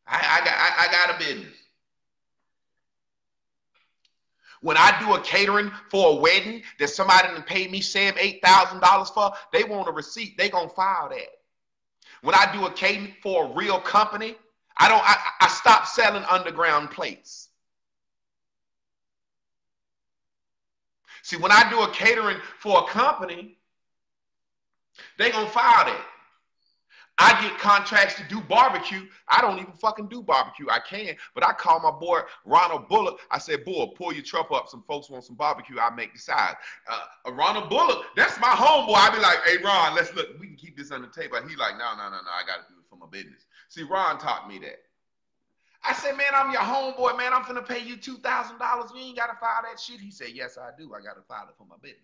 I got a business. When I do a catering for a wedding that somebody done paid me $7,000, $8,000 for, they want a receipt. They gonna file that. When I do a catering for a real company, I stopped selling underground plates. See, when I do a catering for a company, they gonna file that. I get contracts to do barbecue. I don't even fucking do barbecue. I can, but I call my boy Ronald Bullock. I said, boy, pull your truck up. Some folks want some barbecue. I make the size. Ronald Bullock, that's my homeboy. I be like, hey, Ron, let's look. We can keep this on the table. He like, no. I got to do it for my business. See, Ron taught me that. I said, man, I'm your homeboy, man. I'm finna pay you $2,000. We ain't got to file that shit. He said, yes, I do. I got to file it for my business.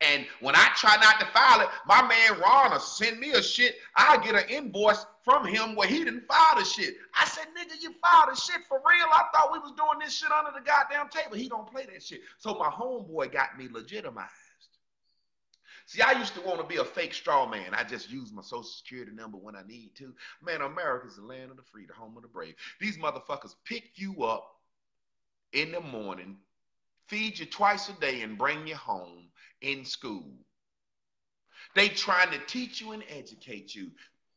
And when I try not to file it, my man Ron will send me a shit. I get an invoice from him where he didn't file the shit. I said, nigga, you filed the shit for real? I thought we was doing this shit under the goddamn table. He don't play that shit. So my homeboy got me legitimized. See, I used to want to be a fake straw man. I just use my social security number when I need to. Man, America's the land of the free, the home of the brave. These motherfuckers pick you up in the morning, feed you twice a day, and bring you home in school. They trying to teach you and educate you.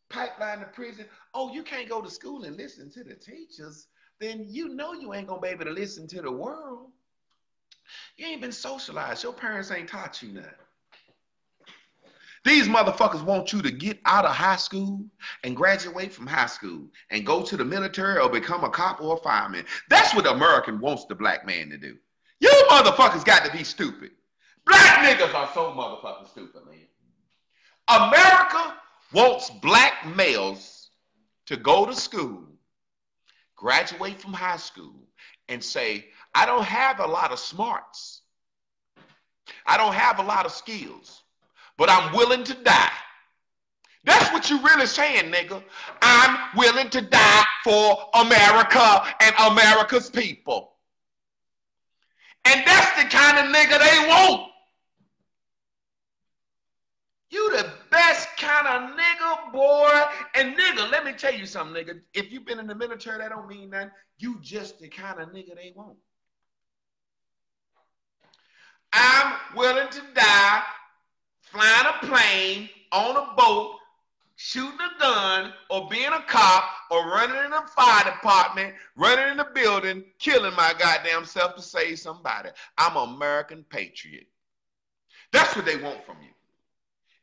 Pipeline to prison. Oh, you can't go to school and listen to the teachers. Then you know you ain't gonna be able to listen to the world. You ain't been socialized. Your parents ain't taught you nothing. These motherfuckers want you to get out of high school and graduate from high school and go to the military or become a cop or a fireman. That's what America wants the black man to do. You motherfuckers got to be stupid. Black niggas are so motherfucking stupid, man. America wants black males to go to school, graduate from high school, and say, I don't have a lot of smarts. I don't have a lot of skills, but I'm willing to die. That's what you really saying, nigga. I'm willing to die for America and America's people. And that's the kind of nigga they want. You the best kind of nigga, boy. And nigga, let me tell you something, nigga. If you've been in the military, that don't mean nothing. You just the kind of nigga they want. I'm willing to die flying a plane, on a boat, shooting a gun, or being a cop, or running in a fire department, running in a building, killing my goddamn self to save somebody. I'm an American patriot. That's what they want from you.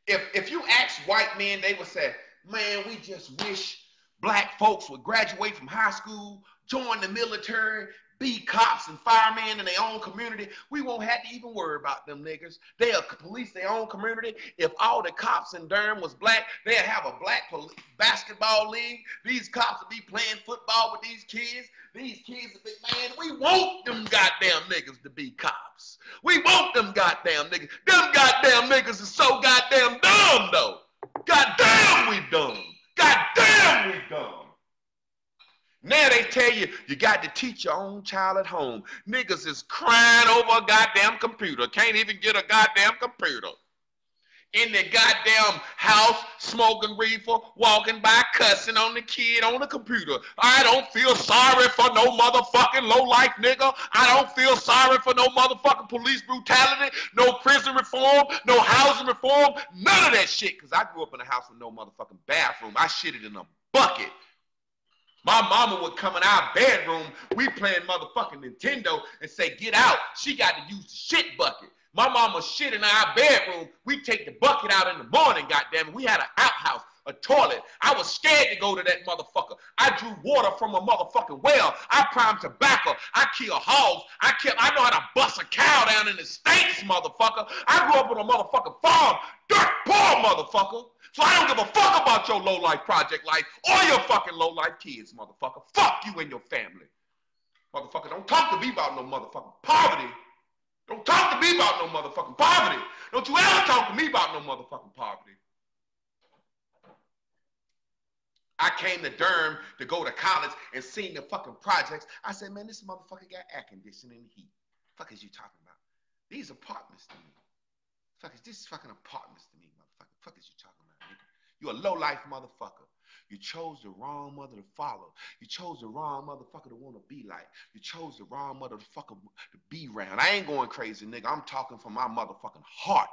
If you ask white men, they would say, man, we just wish black folks would graduate from high school, join the military, be cops and firemen in their own community. We won't have to even worry about them niggas. They'll police their own community. If all the cops in Durham was black, they'd have a black basketball league. These cops would be playing football with these kids. These kids would be, man, we want them goddamn niggas to be cops. We want them goddamn niggas. Them goddamn niggas are so goddamn dumb, though. Goddamn, we dumb. Goddamn, we dumb. Now they tell you, you got to teach your own child at home. Niggas is crying over a goddamn computer. Can't even get a goddamn computer. In their goddamn house, smoking reefer, walking by, cussing on the kid on the computer. I don't feel sorry for no motherfucking low-life nigga. I don't feel sorry for no motherfucking police brutality, no prison reform, no housing reform, none of that shit. Because I grew up in a house with no motherfucking bathroom. I shitted in a bucket. My mama would come in our bedroom, we playing motherfucking Nintendo, and say, get out. She got to use the shit bucket. My mama shit in our bedroom. We take the bucket out in the morning, goddammit. We had an outhouse, a toilet. I was scared to go to that motherfucker. I drew water from a motherfucking well. I primed tobacco. I kill hogs. I know how to bust a cow down in the States, motherfucker. I grew up on a motherfucking farm. Dirt poor, motherfucker. So I don't give a fuck about your low-life project life or your fucking low-life kids, motherfucker. Fuck you and your family. Motherfucker, don't talk to me about no motherfucking poverty. Don't talk to me about no motherfucking poverty. Don't you ever talk to me about no motherfucking poverty. I came to Durham to go to college and seen the fucking projects. I said, man, this motherfucker got air conditioning and heat. Fuck is you talking about? These apartments to me. Fuck is this fucking apartments to me, motherfucker? Fuck is you talking about, nigga? You're a low-life motherfucker. You chose the wrong mother to follow. You chose the wrong motherfucker to want to be like. You chose the wrong motherfucker to be around. I ain't going crazy, nigga. I'm talking from my motherfucking heart.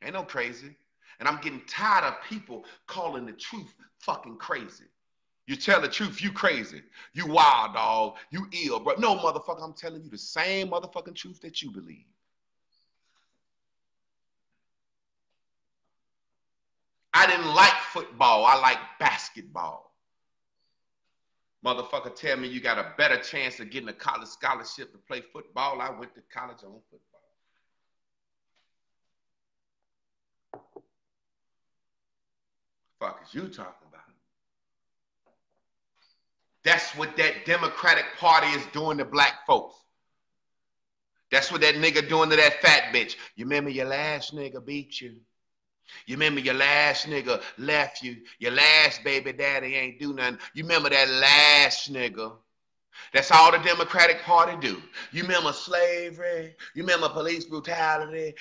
Ain't no crazy. And I'm getting tired of people calling the truth fucking crazy. You tell the truth, you crazy. You wild, dog. You ill, bro. No, motherfucker, I'm telling you the same motherfucking truth that you believe. I didn't like football. I like basketball. Motherfucker tell me you got a better chance of getting a college scholarship to play football. I went to college on football. Fuck is you talking about? That's what that Democratic Party is doing to black folks. That's what that nigga doing to that fat bitch. You remember your last nigga beat you? You remember your last nigga left you? Your last baby daddy ain't do nothing. You remember that last nigga? That's all the Democratic Party do. You remember slavery? You remember police brutality?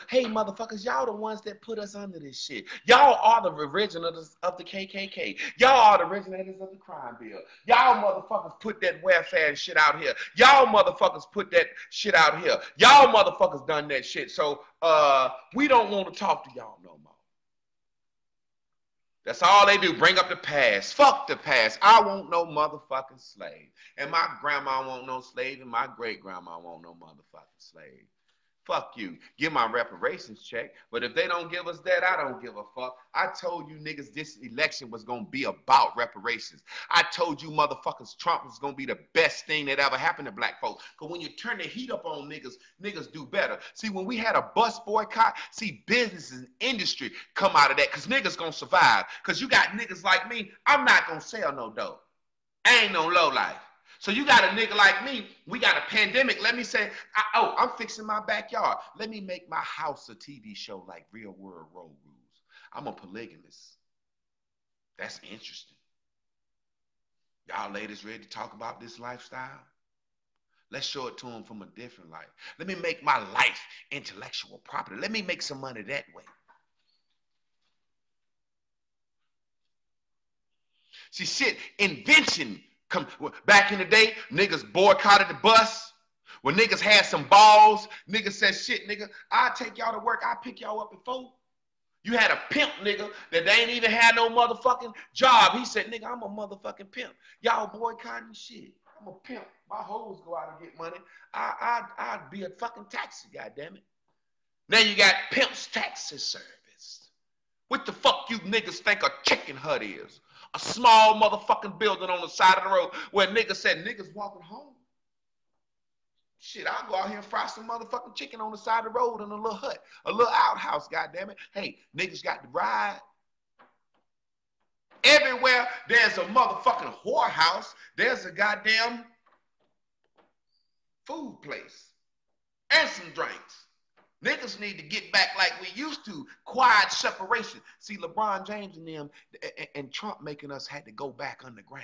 Hey, motherfuckers, y'all the ones that put us under this shit. Y'all are the originators of the KKK. Y'all are the originators of the crime bill. Y'all motherfuckers put that welfare shit out here. Y'all motherfuckers put that shit out here. Y'all motherfuckers done that shit. So we don't want to talk to y'all no more. That's all they do, bring up the past. Fuck the past. I want no motherfucking slave. And my grandma won't no slave, and my great-grandma won't no motherfucking slave. Fuck you. Give my reparations check. But if they don't give us that, I don't give a fuck. I told you niggas this election was going to be about reparations. I told you motherfuckers Trump was going to be the best thing that ever happened to black folks. Because when you turn the heat up on niggas, niggas do better. See, when we had a bus boycott, see, businesses and industry come out of that because niggas going to survive. Because you got niggas like me, I'm not going to sell no dope. I ain't no low life. So you got a nigga like me, we got a pandemic. Let me say, I'm fixing my backyard. Let me make my house a TV show like Real World Road Rules. I'm a polygamist. That's interesting. Y'all ladies ready to talk about this lifestyle? Let's show it to them from a different light. Let me make my life intellectual property. Let me make some money that way. See, shit, invention. Back in the day, niggas boycotted the bus. When niggas had some balls, niggas said, shit, nigga, I'll take y'all to work. I'll pick y'all up at 4. You had a pimp, nigga, that they ain't even had no motherfucking job. He said, nigga, I'm a motherfucking pimp. Y'all boycotting shit. I'm a pimp. My hoes go out and get money. I'd be a fucking taxi, goddammit. Now you got Pimp's Taxi Service. What the fuck you niggas think a chicken hut is? A small motherfucking building on the side of the road where niggas said niggas walking home. Shit, I'll go out here and fry some motherfucking chicken on the side of the road in a little hut, a little outhouse, goddammit. Hey, niggas got to ride. Everywhere there's a motherfucking whorehouse, there's a goddamn food place and some drinks. Niggas need to get back like we used to. Quiet separation. See, LeBron James and them and Trump making us had to go back underground.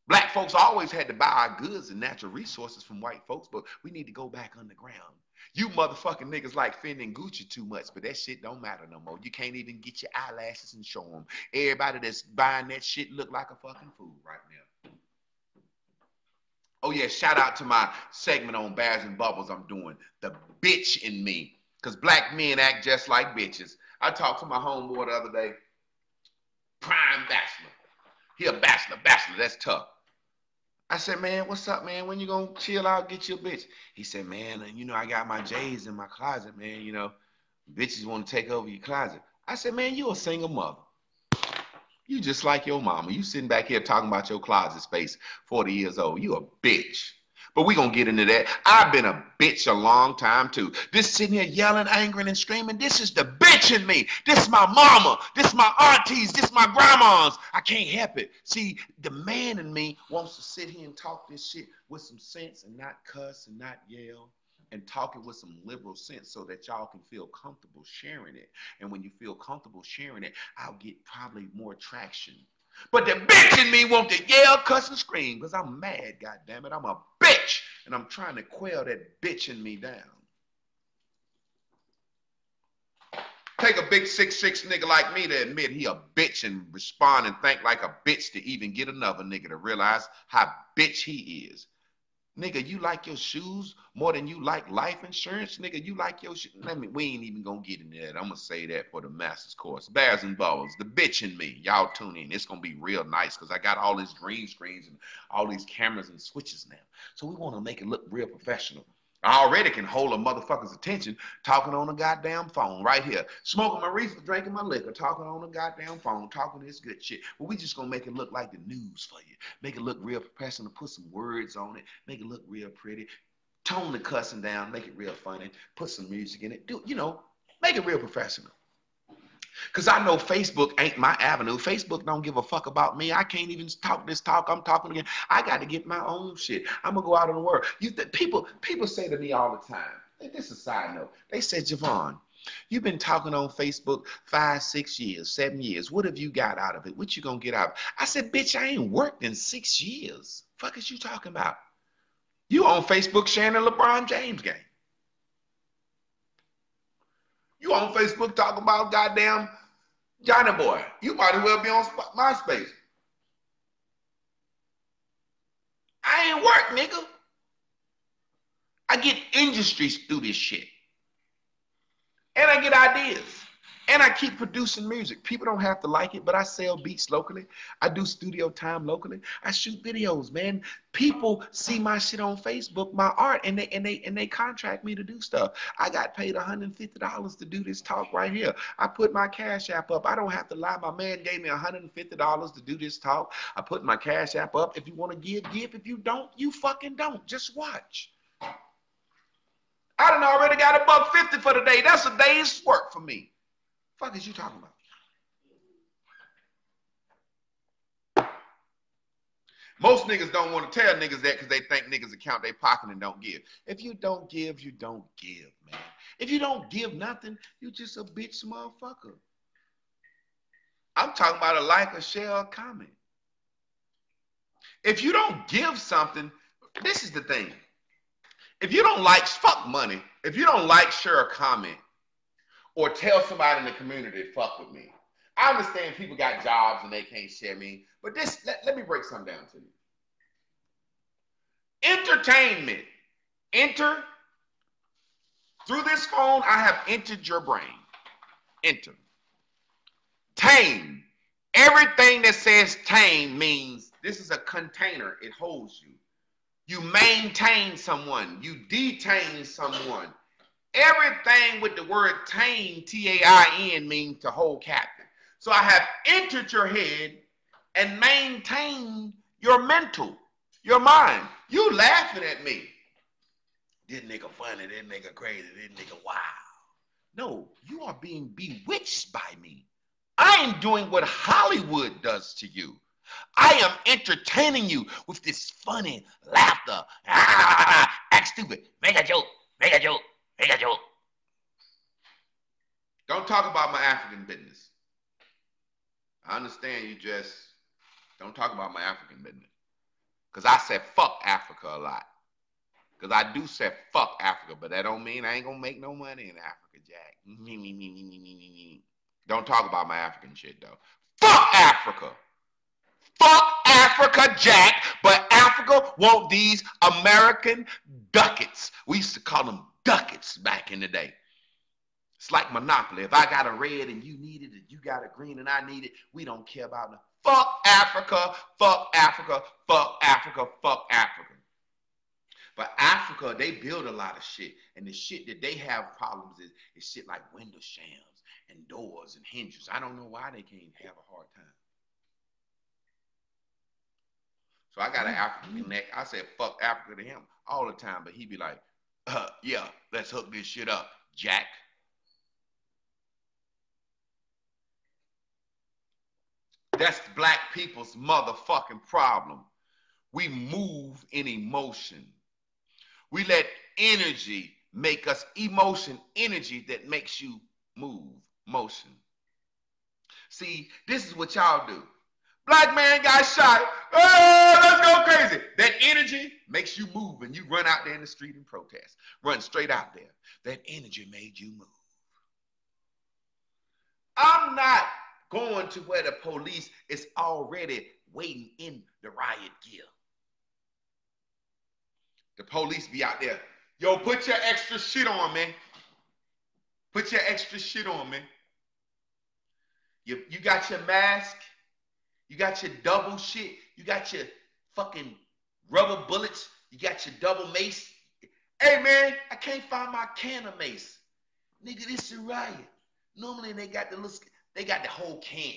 Black folks always had to buy our goods and natural resources from white folks, but we need to go back underground. You motherfucking niggas like Fendi and Gucci too much, but that shit don't matter no more. You can't even get your eyelashes and show them. Everybody that's buying that shit look like a fucking fool right now. Oh yeah, shout out to my segment on Bears and Bubbles I'm doing, The Bitch in Me, because black men act just like bitches. I talked to my homeboy the other day, prime bachelor. He a bachelor, that's tough. I said, man, what's up, man? When you gonna chill out, get your bitch? He said, man, you know, I got my J's in my closet, man. You know, bitches want to take over your closet. I said, man, you a single mother. You just like your mama. You sitting back here talking about your closet space, 40 years old. You a bitch. But we gonna get into that. I've been a bitch a long time too. This sitting here yelling, angering, and screaming, this is the bitch in me. This my mama. This my aunties. This my grandmas. I can't help it. See, the man in me wants to sit here and talk this shit with some sense and not cuss and not yell. And talk it with some liberal sense so that y'all can feel comfortable sharing it. And when you feel comfortable sharing it, I'll get probably more traction. But the bitch in me want to yell, cuss, and scream because I'm mad, goddammit. I'm a bitch, and I'm trying to quell that bitch in me down. Take a big 6'6" nigga like me to admit he a bitch and respond and think like a bitch to even get another nigga to realize how bitch he is. Nigga, you like your shoes more than you like life insurance? Nigga, you like your shoes? We ain't even gonna get into that. I'm gonna say that for the master's course. Bears and balls, the bitch in me. Y'all tune in. It's gonna be real nice because I got all these green screens and all these cameras and switches now. So we wanna make it look real professional. I already can hold a motherfucker's attention talking on a goddamn phone right here. Smoking my reefer, drinking my liquor, talking on a goddamn phone, talking this good shit. But we just gonna make it look like the news for you. Make it look real professional, put some words on it, make it look real pretty. Tone the cussing down, make it real funny, put some music in it. Do, you know, make it real professional. Because I know Facebook ain't my avenue. Facebook don't give a fuck about me. I can't even talk this talk I'm talking again. I got to get my own shit. I'm going to go out in the world. People say to me all the time, this is a side note. They said, Javon, you've been talking on Facebook 5, 6 years, 7 years. What have you got out of it? What you going to get out of it? I said, bitch, I ain't worked in 6 years. Fuck is you talking about? You on Facebook sharing the LeBron James game. You on Facebook talking about goddamn Johnny Boy. You might as well be on MySpace. I ain't work, nigga. I get industries through this shit. And I get ideas. And I keep producing music. People don't have to like it, but I sell beats locally. I do studio time locally. I shoot videos, man. People see my shit on Facebook, my art, and they contract me to do stuff. I got paid $150 to do this talk right here. I put my Cash App up. I don't have to lie. My man gave me $150 to do this talk. I put my Cash App up. If you want to give, give. If you don't, you fucking don't. Just watch. I done already got $150 for the day. That's a day's work for me. Fuck is you talking about? Most niggas don't want to tell niggas that because they think niggas account their pocket and don't give. If you don't give, you don't give, man. If you don't give nothing, you just a bitch motherfucker. I'm talking about a like, a share, a comment. If you don't give something, this is the thing. If you don't like, fuck money. If you don't like, share, a comment, or tell somebody in the community to fuck with me. I understand people got jobs and they can't share me, but this, let me break something down to you. Entertainment. Enter. Through this phone, I have entered your brain. Enter. Tame. Everything that says tame means this is a container. It holds you. You maintain someone. You detain someone. Everything with the word tame, T-A-I-N, means to hold captive. So I have entered your head and maintained your mental, your mind. You laughing at me. This nigga funny, this nigga crazy, this nigga wow. No, you are being bewitched by me. I am doing what Hollywood does to you. I am entertaining you with this funny laughter. Act stupid. Make a joke. Make a joke. Make a joke. Don't talk about my African business. I understand you just don't talk about my African business. Because I said fuck Africa a lot. Because I do say fuck Africa, but that don't mean I ain't going to make no money in Africa, Jack. Don't talk about my African shit, though. Fuck Africa. Fuck Africa, Jack, but Africa want these American ducats. We used to call them ducats back in the day. It's like Monopoly. If I got a red and you need it, and you got a green and I need it, we don't care about it. Fuck Africa, fuck Africa, fuck Africa, fuck Africa. But Africa, they build a lot of shit, and the shit that they have problems is shit like window shams and doors and hinges. I don't know why they can't have a hard time. So I got an African connect. I said fuck Africa to him all the time, but he be like, yeah, let's hook this shit up, Jack. That's black people's motherfucking problem. We move in emotion. We let energy make us emotion, energy that makes you move, motion. See, this is what y'all do. Black man got shot. Oh, let's go crazy. That energy makes you move and you run out there in the street and protest. Run straight out there. That energy made you move. I'm not going to where the police is already waiting in the riot gear. The police be out there. Yo, put your extra shit on, man. Put your extra shit on, man. You got your mask. You got your double shit. You got your fucking rubber bullets. You got your double mace. Hey, man, I can't find my can of mace. Nigga, this is a riot. Normally they got the whole can.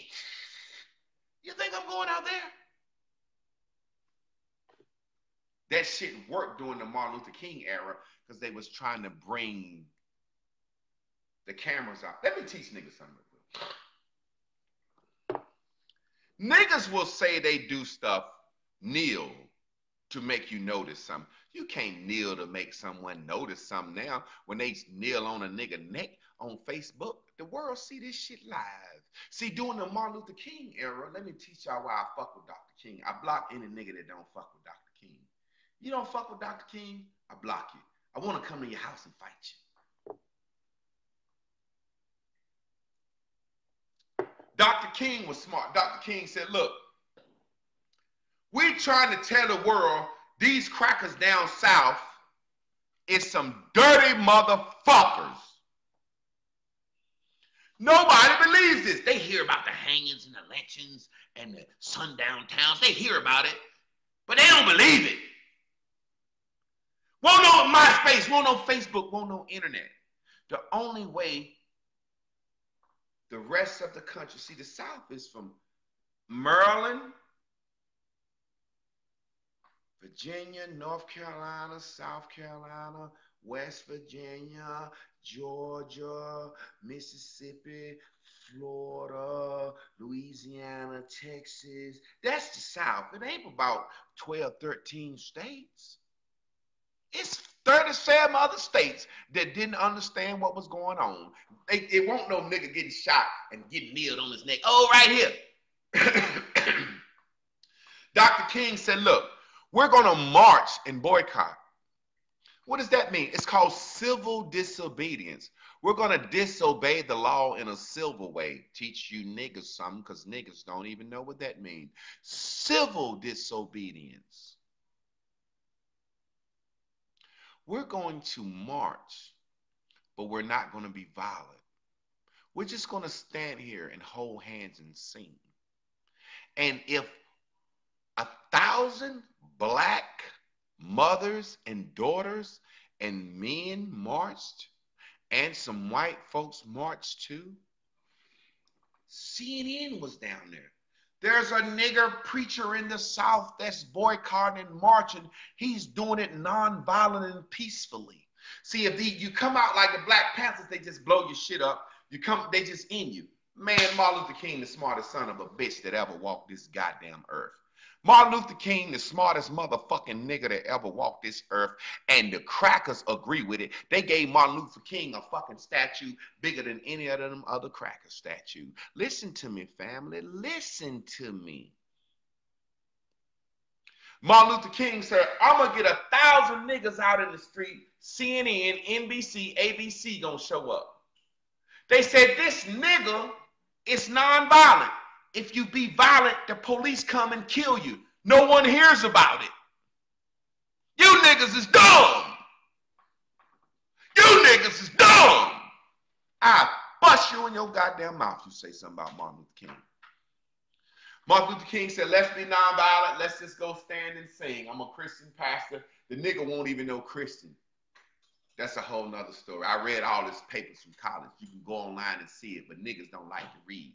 You think I'm going out there? That shit worked during the Martin Luther King era because they was trying to bring the cameras out. Let me teach niggas something. Niggas will say they do stuff, kneel, to make you notice something. You can't kneel to make someone notice something now. When they kneel on a nigga neck on Facebook, the world see this shit live. See, during the Martin Luther King era, let me teach y'all why I fuck with Dr. King. I block any nigga that don't fuck with Dr. King. You don't fuck with Dr. King, I block you. I want to come to your house and fight you. Dr. King was smart. Dr. King said, look, we're trying to tell the world these crackers down south is some dirty motherfuckers. Nobody believes this. They hear about the hangings and the lynchings and the sundown towns. They hear about it, but they don't believe it. Won't know MySpace, won't know Facebook, won't know internet. The only way the rest of the country, see, the South is from Maryland, Virginia, North Carolina, South Carolina, West Virginia, Georgia, Mississippi, Florida, Louisiana, Texas. That's the South. It ain't about 12, 13 states. It's 37 other states that didn't understand what was going on. It won't no nigga getting shot and getting nailed on his neck. Oh, right here. Dr. King said, look, we're going to march and boycott. What does that mean? It's called civil disobedience. We're going to disobey the law in a civil way. Teach you niggas something because niggas don't even know what that means. Civil disobedience. We're going to march, but we're not going to be violent. We're just going to stand here and hold hands and sing. And if 1,000 black mothers and daughters and men marched and some white folks marched too, CNN was down there. There's a nigger preacher in the South that's boycotting and marching. He's doing it nonviolent and peacefully. See, if you come out like the Black Panthers, they just blow your shit up. They just in you. Man, Martin Luther King, the smartest son of a bitch that ever walked this goddamn earth. Martin Luther King, the smartest motherfucking nigga that ever walked this earth, and the crackers agree with it. They gave Martin Luther King a fucking statue bigger than any of them other cracker statue. Listen to me, family. Listen to me. Martin Luther King said, I'm going to get 1,000 niggas out in the street. CNN, NBC, ABC going to show up. They said, this nigga is nonviolent. If you be violent, the police come and kill you. No one hears about it. You niggas is dumb. You niggas is dumb. I bust you in your goddamn mouth. You say something about Martin Luther King. Martin Luther King said, let's be nonviolent. Let's just go stand and sing. I'm a Christian pastor. The nigga won't even know Christian. That's a whole nother story. I read all his papers from college. You can go online and see it, but niggas don't like to read.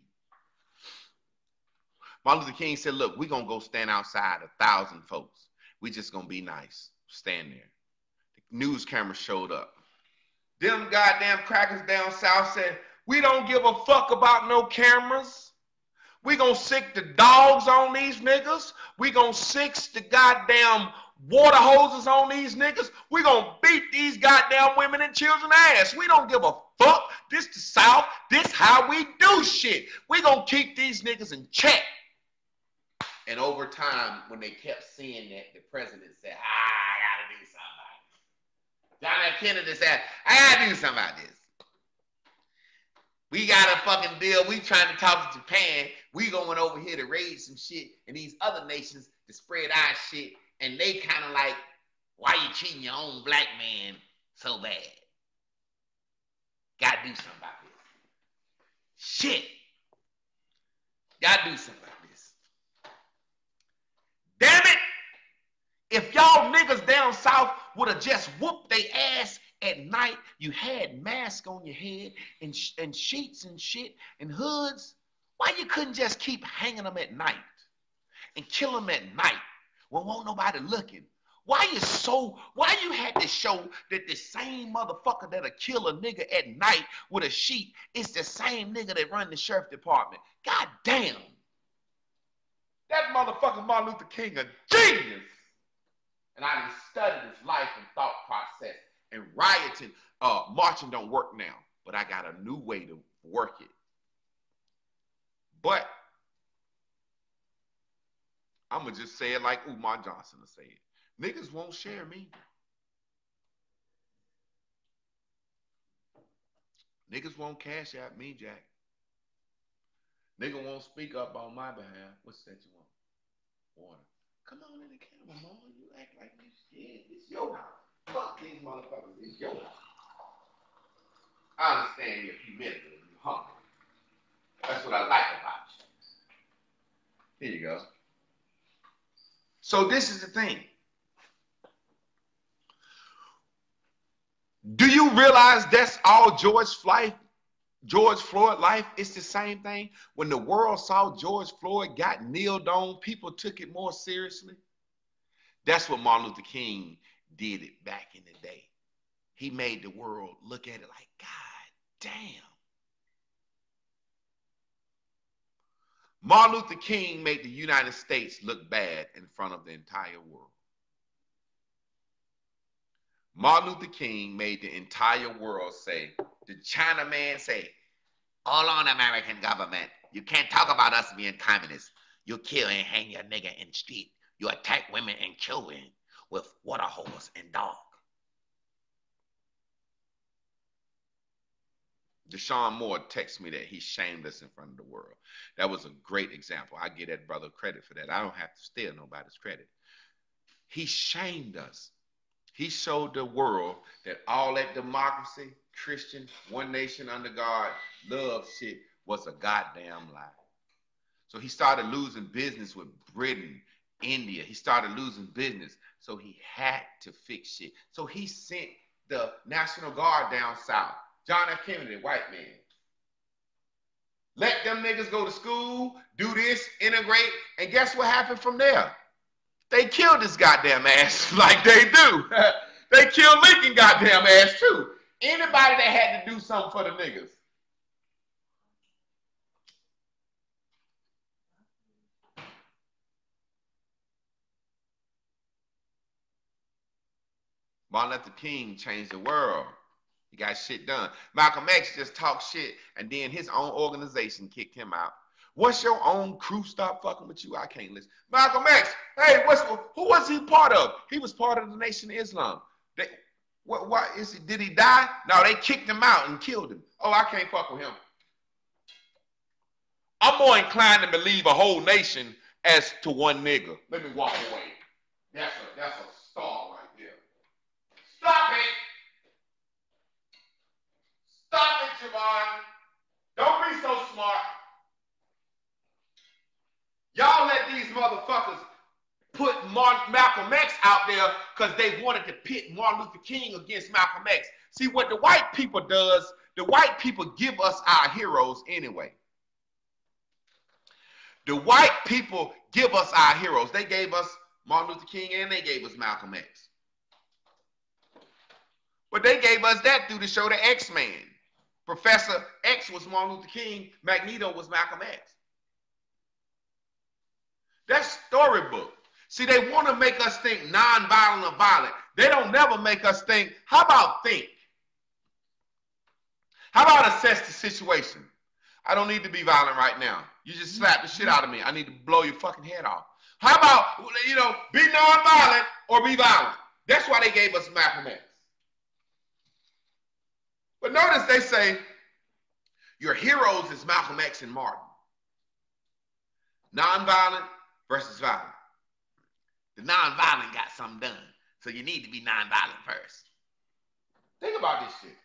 Martin Luther King said, look, we're going to go stand outside 1,000 folks. We just going to be nice. Stand there. The news camera showed up. Them goddamn crackers down south said, we don't give a fuck about no cameras. We going to sick the dogs on these niggas. We going to sick the goddamn water hoses on these niggas. We going to beat these goddamn women and children ass. We don't give a fuck. This the South. This how we do shit. We going to keep these niggas in check. And over time, when they kept seeing that, the president said, I got to do something about this. John F. Kennedy said, I got to do something about this. We got a fucking deal. We trying to talk to Japan. We going over here to raid some shit and these other nations to spread our shit. And they kind of like, why you treating your own black man so bad? Gotta do something about this. Shit. Gotta do something about this. Damn it. If y'all niggas down south would have just whooped their ass at night, you had masks on your head and sheets and shit and hoods, why you couldn't just keep hanging them at night and kill them at night when won't nobody looking? Why you had to show that the same motherfucker that'll kill a nigga at night with a sheet is the same nigga that run the sheriff department? God damn. That motherfucker Martin Luther King a genius. And I done studied his life and thought process. And rioting, marching don't work now. But I got a new way to work it. But I'm going to just say it like Umar Johnson will say it. Niggas won't share me. Niggas won't cash out me, Jack. Nigga won't speak up on my behalf. What's that you want? Water. Come on in the camera, mama. You act like this shit. It's your house. Fuck these motherfuckers. It's your house. I understand your humility and your hunger. That's what I like about you. Here you go. So this is the thing. Do you realize that's all George Floyd life? It's the same thing. When the world saw George Floyd got kneeled on, people took it more seriously. That's what Martin Luther King did it back in the day. He made the world look at it like, God damn. Martin Luther King made the United States look bad in front of the entire world. Martin Luther King made the entire world say, the Chinaman say, all on American government, you can't talk about us being communists. You kill and hang your nigga in the street. You attack women and children with water hose and dog. Deshaun Moore texted me that he shamed us in front of the world. That was a great example. I give that brother credit for that. I don't have to steal nobody's credit. He shamed us. He showed the world that all that democracy, Christian, one nation under God, love shit was a goddamn lie. So he started losing business with Britain, India. He started losing business. So he had to fix shit. So he sent the National Guard down south. John F. Kennedy, white man. Let them niggas go to school, do this, integrate, and guess what happened from there? They killed this goddamn ass like they do. They killed Lincoln goddamn ass too. Anybody that had to do something for the niggas. Martin Luther King changed the world. He got shit done. Malcolm X just talked shit and then his own organization kicked him out. Once your own crew stop fucking with you, I can't listen. Malcolm X, hey, who was he part of? He was part of the Nation of Islam. Did he die? No, they kicked him out and killed him. Oh, I can't fuck with him. I'm more inclined to believe a whole nation as to one nigga. Let me walk away. That's a star right there. Stop it. Stop it, Javon. Don't be so smart. Y'all let these motherfuckers put Malcolm X out there because they wanted to pit Martin Luther King against Malcolm X. See, what the white people does, the white people give us our heroes anyway. The white people give us our heroes. They gave us Martin Luther King and they gave us Malcolm X. But they gave us that through the show The X-Men. Professor X was Martin Luther King. Magneto was Malcolm X. That's storybook. See, they want to make us think nonviolent or violent. They don't never make us think, how about think? How about assess the situation? I don't need to be violent right now. You just slap the shit out of me. I need to blow your fucking head off. How about, be nonviolent or be violent? That's why they gave us Malcolm X. But notice they say, Your heroes is Malcolm X and Martin. Nonviolent versus violent. The nonviolent got something done. So you need to be nonviolent first. Think about this shit.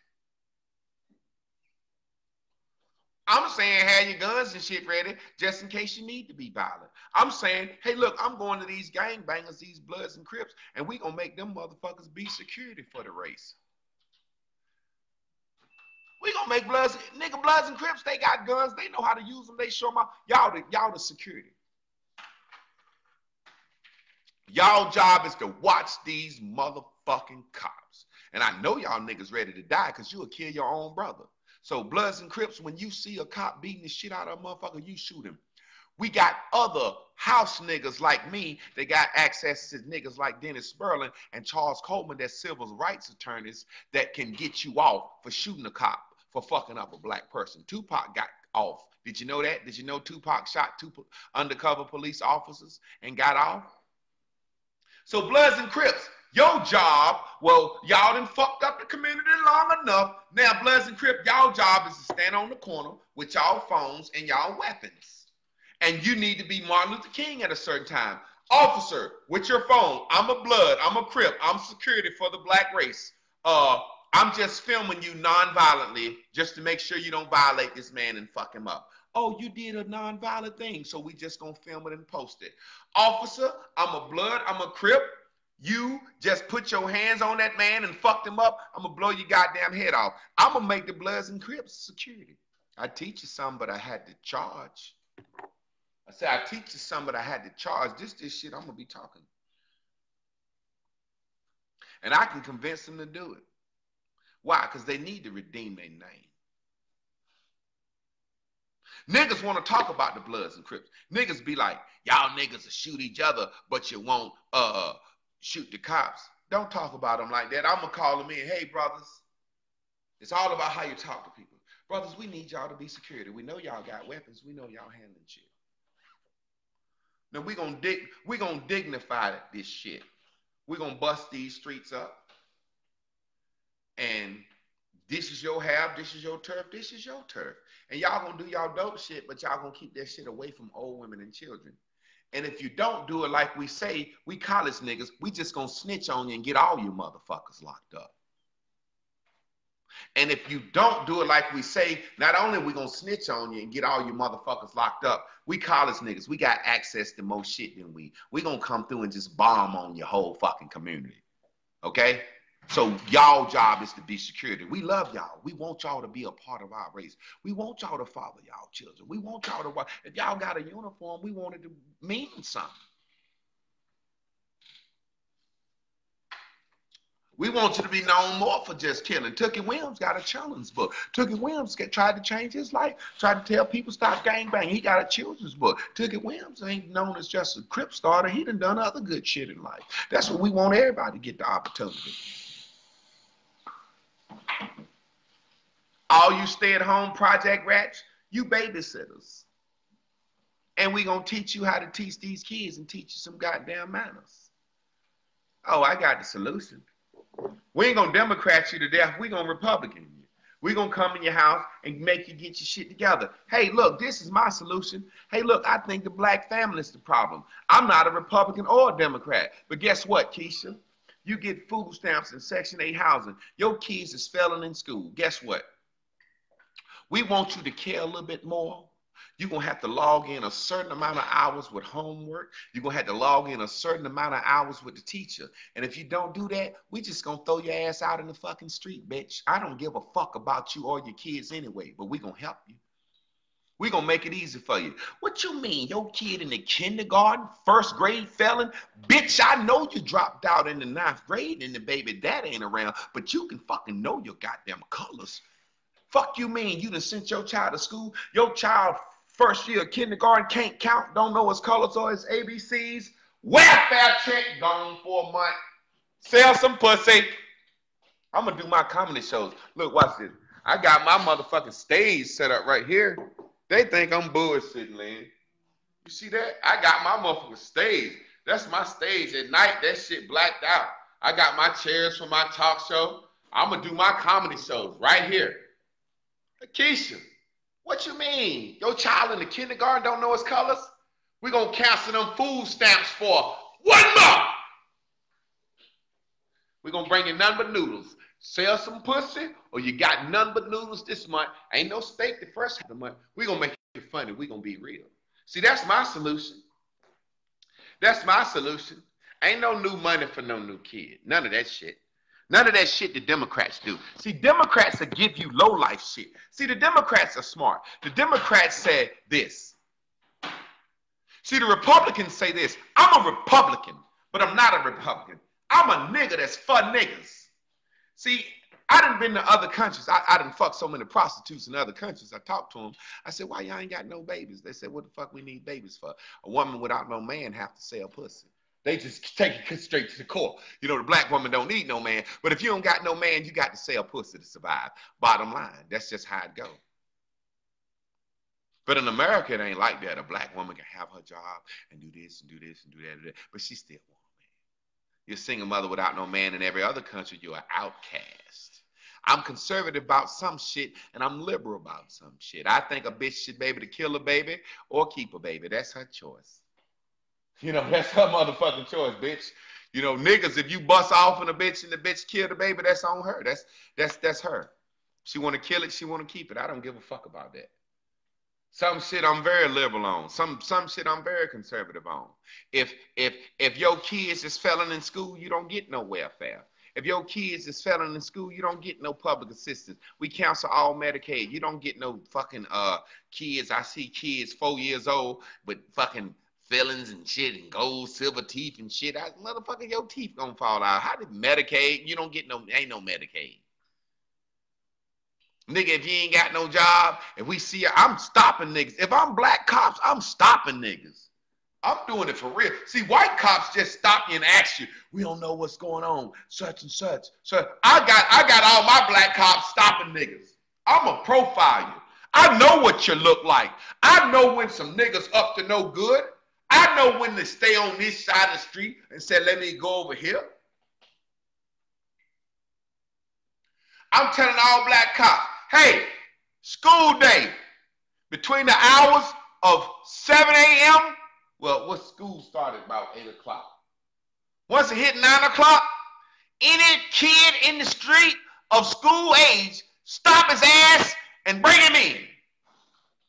I'm saying have your guns and shit ready just in case you need to be violent. I'm saying, hey, look, I'm going to these gangbangers, these Bloods and Crips, and we gonna make them motherfuckers be security for the race. We gonna make Bloods and Crips, they got guns, they know how to use them, they show them out. Y'all the security. Y'all job is to watch these motherfucking cops. And I know y'all niggas ready to die because you'll kill your own brother. So Bloods and Crips, when you see a cop beating the shit out of a motherfucker, you shoot him. We got other house niggas like me that got access to niggas like Dennis Sperling and Charles Coleman, that's civil rights attorneys that can get you off for shooting a cop for fucking up a black person. Tupac got off. Did you know that? Did you know Tupac shot 2 undercover police officers and got off? So Bloods and Crips, your job, well, y'all done fucked up the community long enough. Now, Bloods and Crips, y'all job is to stand on the corner with y'all phones and y'all weapons. And you need to be Martin Luther King at a certain time. Officer, with your phone, I'm a Blood, I'm a Crip, I'm security for the black race. I'm just filming you non-violently just to make sure you don't violate this man and fuck him up. Oh, you did a non-violent thing, so we just gonna film it and post it. Officer, I'm a Blood, I'm a Crip. You just put your hands on that man and fucked him up, I'm gonna blow your goddamn head off. I'm gonna make the Bloods and Crips security. I teach you something, but I had to charge. I said, I teach you something, but I had to charge. This shit, I'm gonna be talking. And I can convince them to do it. Why? Because they need to redeem their name. Niggas want to talk about the Bloods and Crips. Niggas be like, y'all niggas will shoot each other, but you won't shoot the cops. Don't talk about them like that. I'm going to call them in. Hey, brothers, it's all about how you talk to people. Brothers, we need y'all to be security. We know y'all got weapons. We know y'all handling shit. Now, we're gonna dignify this shit. We're going to bust these streets up. And this is your half, this is your turf, this is your turf. And y'all gonna do y'all dope shit, but y'all gonna keep that shit away from old women and children. And if you don't do it like we say, we college niggas, we just gonna snitch on you and get all you motherfuckers locked up. And if you don't do it like we say, not only are we gonna snitch on you and get all you motherfuckers locked up, we college niggas, we got access to more shit than we gonna come through and just bomb on your whole fucking community. Okay? So y'all job is to be security. We love y'all. We want y'all to be a part of our race. We want y'all to father y'all children. We want y'all to, if y'all got a uniform, we want it to mean something. We want you to be known more for just killing. Tookie Williams got a children's book. Tookie Williams tried to change his life, tried to tell people stop gangbanging. He got a children's book. Tookie Williams ain't known as just a Crip starter. He done other good shit in life. That's what we want everybody to get the opportunity. All you stay-at-home project rats, you babysitters. And we gonna teach you how to teach these kids and teach you some goddamn manners. Oh, I got the solution. We ain't gonna Democrat you to death. We gonna Republican you. We gonna come in your house and make you get your shit together. Hey, look, this is my solution. Hey, look, I think the black family is the problem. I'm not a Republican or a Democrat. But guess what, Keisha? You get food stamps and Section 8 housing. Your kids is failing in school. Guess what? We want you to care a little bit more. You're going to have to log in a certain amount of hours with homework. You're going to have to log in a certain amount of hours with the teacher. And if you don't do that, we just going to throw your ass out in the fucking street, bitch. I don't give a fuck about you or your kids anyway, but we going to help you. We going to make it easy for you. What you mean? Your kid in the kindergarten, first grade felon? Bitch, I know you dropped out in the 9th grade and the baby dad ain't around, but you can fucking know your goddamn colors. Fuck you mean you done sent your child to school? Your child first year of kindergarten can't count, don't know his colors or his ABCs. Welfare check gone for a month. Sell some pussy. I'm gonna do my comedy shows. Look, watch this. I got my motherfucking stage set up right here. They think I'm bullshitting, man. You see that? I got my motherfucking stage. That's my stage. At night, that shit blacked out. I got my chairs for my talk show. I'm gonna do my comedy shows right here. Keisha, What you mean? Your child in the kindergarten don't know his colors? We're going to cancel them food stamps for 1 month. We're going to bring in nothing but noodles. Sell some pussy, or you got nothing but noodles this month. Ain't no steak the first half of the month. We're going to make it funny. We're going to be real. See, that's my solution. That's my solution. Ain't no new money for no new kid. None of that shit. None of that shit the Democrats do. See, Democrats will give you low-life shit. See, the Democrats are smart. The Democrats said this. See, the Republicans say this. I'm a Republican, but I'm not a Republican. I'm a nigga that's for niggas. See, I done been to other countries. I done fucked so many prostitutes in other countries. I talked to them. I said, why y'all ain't got no babies? They said, what the fuck we need babies for? A woman without no man have to sell pussy. They just take it straight to the core. You know, the black woman don't need no man. But if you don't got no man, you got to sell pussy to survive. Bottom line, that's just how it go. But in America, it ain't like that. A black woman can have her job and do this and do this and do that. And do that. But she still want a man. You're a single mother without no man. In every other country, you're an outcast. I'm conservative about some shit, and I'm liberal about some shit. I think a bitch should be able to kill a baby or keep a baby. That's her choice. You know, that's her motherfucking choice, bitch. You know, niggas, if you bust off on a bitch and the bitch kill the baby, that's on her. That's her. She want to kill it, she want to keep it. I don't give a fuck about that. Some shit I'm very liberal on. Some shit I'm very conservative on. If your kids is failing in school, you don't get no welfare. If your kids is failing in school, you don't get no public assistance. We cancel all Medicaid. You don't get no fucking kids. I see kids 4 years old with fucking fillings and shit and gold, silver teeth and shit. Motherfucker, your teeth gonna fall out. How did Medicaid? You don't get no, ain't no Medicaid. Nigga, if you ain't got no job, if we see, I'm stopping niggas. If I'm black cops, I'm stopping niggas. I'm doing it for real. See, white cops just stop you and ask you, we don't know what's going on, such and such. So I got all my black cops stopping niggas. I'm a profile you. I know what you look like. I know when some niggas up to no good. I know when to stay on this side of the street and say, let me go over here. I'm telling all black cops, hey, school day, between the hours of 7 a.m., well, what school started about 8 o'clock. Once it hit 9 o'clock, any kid in the street of school age, stop his ass and bring him in.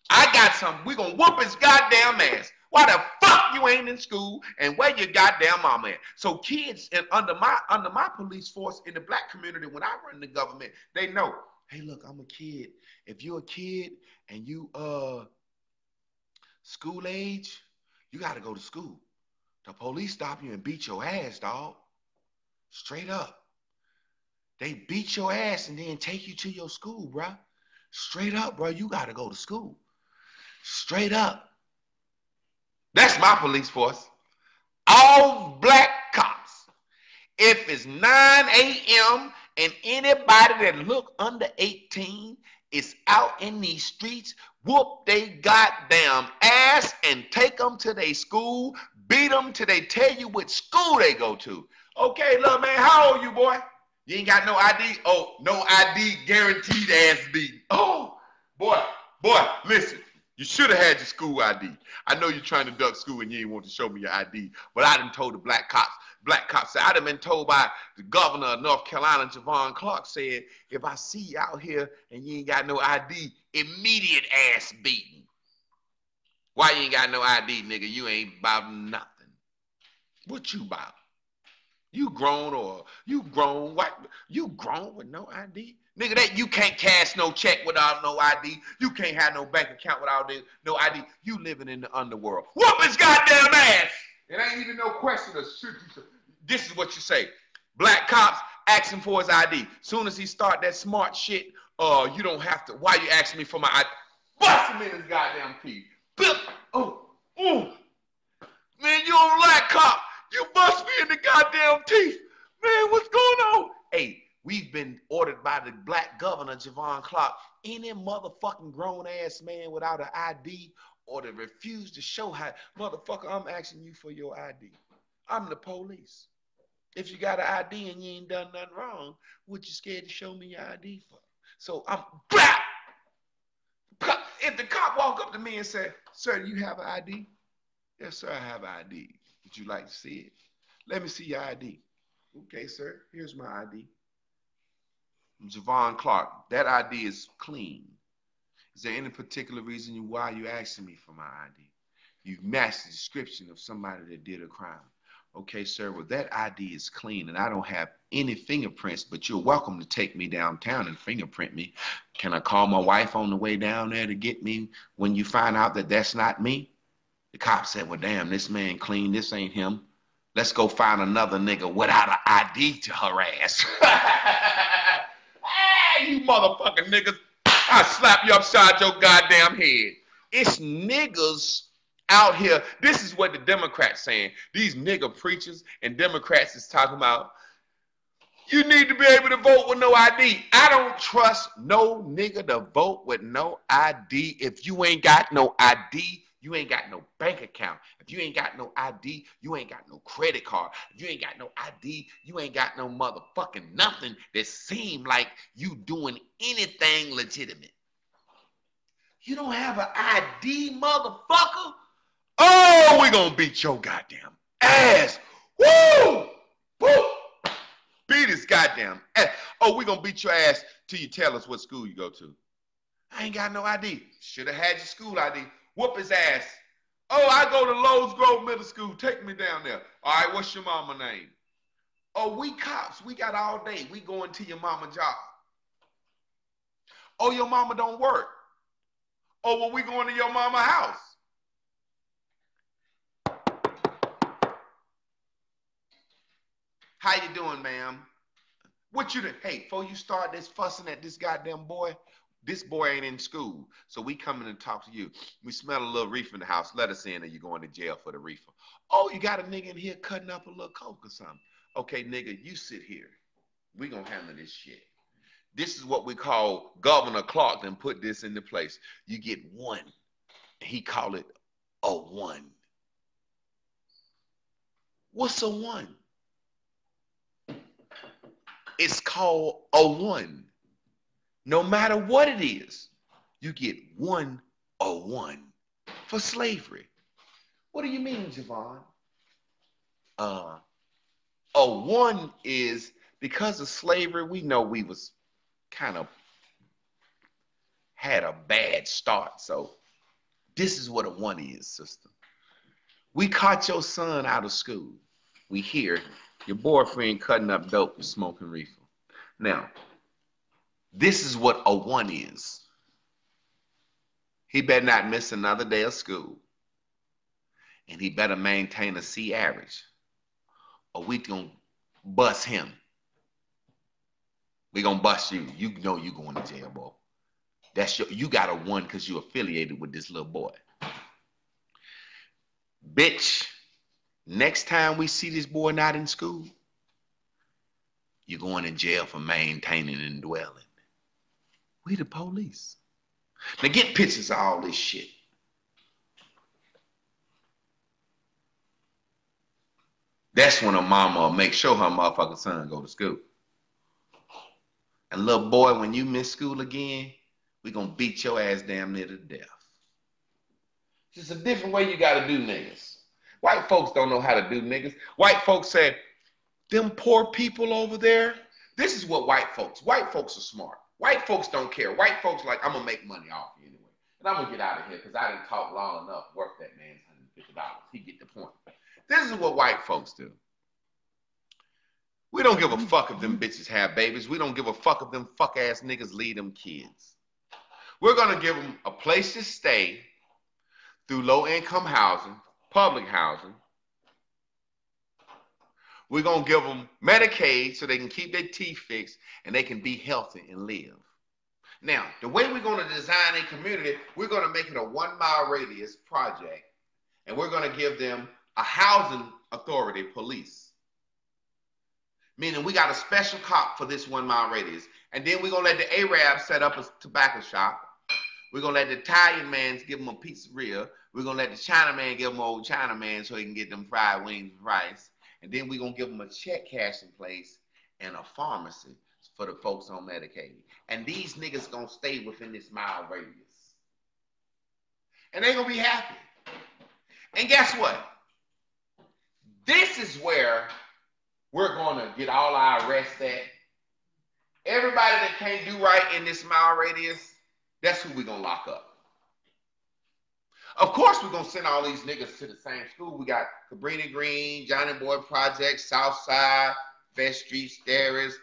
I got something. We're going to whoop his goddamn ass. Why the fuck you ain't in school and where your goddamn mama at? So kids under my police force in the black community, when I run the government, they know, hey, look, I'm a kid. If you're a kid and you school age, you got to go to school. The police stop you and beat your ass, dog. Straight up. They beat your ass and then take you to your school, bruh. Straight up, bro. You got to go to school. Straight up. That's my police force. All black cops. If it's 9 a.m. and anybody that look under 18 is out in these streets, whoop they goddamn ass and take them to their school, beat them till they tell you which school they go to. Okay, little man, how old you, boy? You ain't got no ID? Oh, no ID guaranteed ass beat. Oh, boy, listen. You should have had your school ID. I know you're trying to duck school and you ain't want to show me your ID, but I done told the black cops, I done been told by the governor of North Carolina, Javon Clark, said, if I see you out here and you ain't got no ID, immediate ass beating. Why you ain't got no ID, nigga? You ain't about nothing. What you about? You grown or you grown? What? You grown with no ID? Nigga, that you can't cash no check without no ID. You can't have no bank account without no ID. You living in the underworld. Whoop his goddamn ass! It ain't even no question of should you. This is what you say. Black cops asking for his ID. Soon as he start that smart shit, you don't have to. Why you asking me for my ID? Bust him in his goddamn teeth. Oh. Man, you a black cop. You bust me in the goddamn teeth. Man, what's going on? Hey, we've been ordered by the black governor, Javon Clark, any motherfucking grown-ass man without an ID or to refuse to show how, motherfucker, I'm asking you for your ID. I'm the police. If you got an ID and you ain't done nothing wrong, what you scared to show me your ID for? So I'm, blah! If the cop walk up to me and say, "Sir, do you have an ID?" "Yes, sir, I have an ID. Would you like to see it?" "Let me see your ID." "Okay, sir, here's my ID. I'm Javon Clark. That ID is clean. Is there any particular reason why you're asking me for my ID? You've matched the description of somebody that did a crime." "Okay, sir, well, that ID is clean and I don't have any fingerprints, but you're welcome to take me downtown and fingerprint me. Can I call my wife on the way down there to get me when you find out that that's not me?" The cop said, "Well, damn, this man clean. This ain't him. Let's go find another nigga without an ID to harass." Hey, you motherfucking niggas. I'll slap you upside your goddamn head. It's niggas out here. This is what the Democrats saying. These nigga preachers and Democrats is talking about, you need to be able to vote with no ID. I don't trust no nigga to vote with no ID. If you ain't got no ID, you ain't got no bank account. If you ain't got no ID, you ain't got no credit card. If you ain't got no ID, you ain't got no motherfucking nothing that seem like you doing anything legitimate. You don't have an ID, motherfucker? Oh, we gonna beat your goddamn ass. Woo! Woo! Beat his goddamn ass. Oh, we gonna beat your ass till you tell us what school you go to. I ain't got no ID. Should have had your school ID. Whoop his ass. Oh, I go to Lowe's Grove Middle School. Take me down there. All right, what's your mama name? Oh, we cops. We got all day. We going to your mama job. Oh, your mama don't work. Oh, well, we going to your mama house. How you doing, ma'am? What you doing? Hey, before you start this fussing at this goddamn boy, this boy ain't in school. So we coming to talk to you. We smell a little reefer in the house. Let us in or you're going to jail for the reefer. Oh, you got a nigga in here cutting up a little coke or something. Okay, nigga, you sit here. We gonna handle this shit. This is what we call Governor Clark and put this into place. You get one. He call it a one. What's a one? It's called a one. No matter what it is, you get 101 for slavery. What do you mean, Javon? A one is because of slavery, we know we was kind of had a bad start. So this is what a one is, sister. We caught your son out of school. We hear your boyfriend cutting up dope and smoking reefer. Now, this is what a one is. He better not miss another day of school. And he better maintain a C average. Or we gonna bust him. We gonna bust you. You know you going to jail, boy. You got a one because you affiliated with this little boy. Bitch, next time we see this boy not in school, you're going to jail for maintaining and dwelling. We the police. Now get pictures of all this shit. That's when a mama will make sure her motherfucking son go to school. And little boy, when you miss school again, we gonna beat your ass damn near to death. It's just a different way you gotta do niggas. White folks don't know how to do niggas. White folks say, them poor people over there, this is what white folks are smart. White folks don't care. White folks like, I'm gonna make money off you anyway. And I'm gonna get out of here because I didn't talk long enough, worth that man's $150. He get the point. This is what white folks do. We don't give a fuck if them bitches have babies. We don't give a fuck if them fuck ass niggas lead them kids. We're gonna give them a place to stay through low income housing, public housing. We're gonna give them Medicaid so they can keep their teeth fixed and they can be healthy and live. Now, the way we're gonna design a community, we're gonna make it a 1 mile radius project, and we're gonna give them a housing authority police. Meaning we got a special cop for this 1 mile radius. And then we're gonna let the Arabs set up a tobacco shop. We're gonna let the Italian man give them a pizzeria. We're gonna let the Chinaman give them old Chinaman so he can get them fried wings and rice. And then we're gonna give them a check cashing place and a pharmacy for the folks on Medicaid. And these niggas gonna stay within this mile radius. And they're going to be happy. And guess what? This is where we're going to get all our arrests at. Everybody that can't do right in this mile radius, that's who we're going to lock up. Of course, we're going to send all these niggas to the same school. We got Cabrini Green, Johnny Boy Project, Southside, Fest Street, Stairs.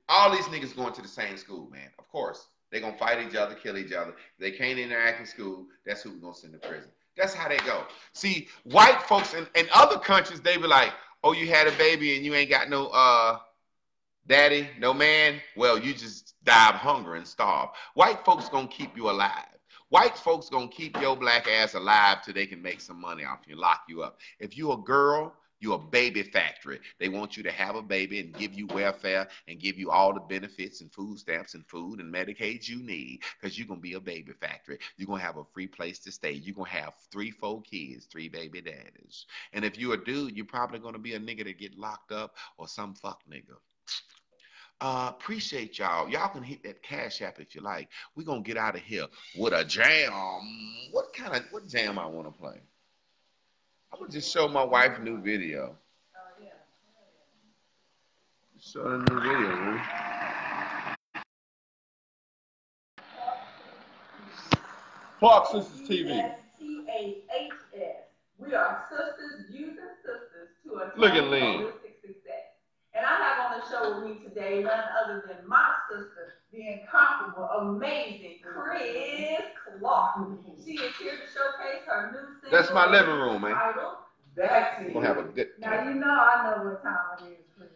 All these niggas going to the same school, man. Of course. They're going to fight each other, kill each other. If they can't interact in school, that's who we're going to send to prison. That's how they go. See, white folks in other countries, they be like, oh, you had a baby and you ain't got no daddy, no man. Well, you just die of hunger and starve. White folks going to keep you alive. White folks gonna keep your black ass alive till they can make some money off you, lock you up. If you a girl, you a baby factory. They want you to have a baby and give you welfare and give you all the benefits and food stamps and food and Medicaid you need because you're gonna be a baby factory. You're gonna have a free place to stay. You're gonna have 3-4 kids, 3 baby daddies. And if you a dude, you're probably gonna be a nigga that get locked up or some fuck nigga. Appreciate y'all. Y'all can hit that Cash App if you like. We're gonna get out of here with a jam. What jam I want to play? I'm gonna just show my wife a new video. Show her a new video, man. Clark Sisters TV. STAHS. We are sisters using sisters to attain Look at Lynn. holistic success. And I have on the show with me today none other than my sister, the incomparable, amazing Chris Clark. She is here to showcase her new single. That's my living room, man. Back to We're gonna have a good time. Now, you know I know what time it is, Chris.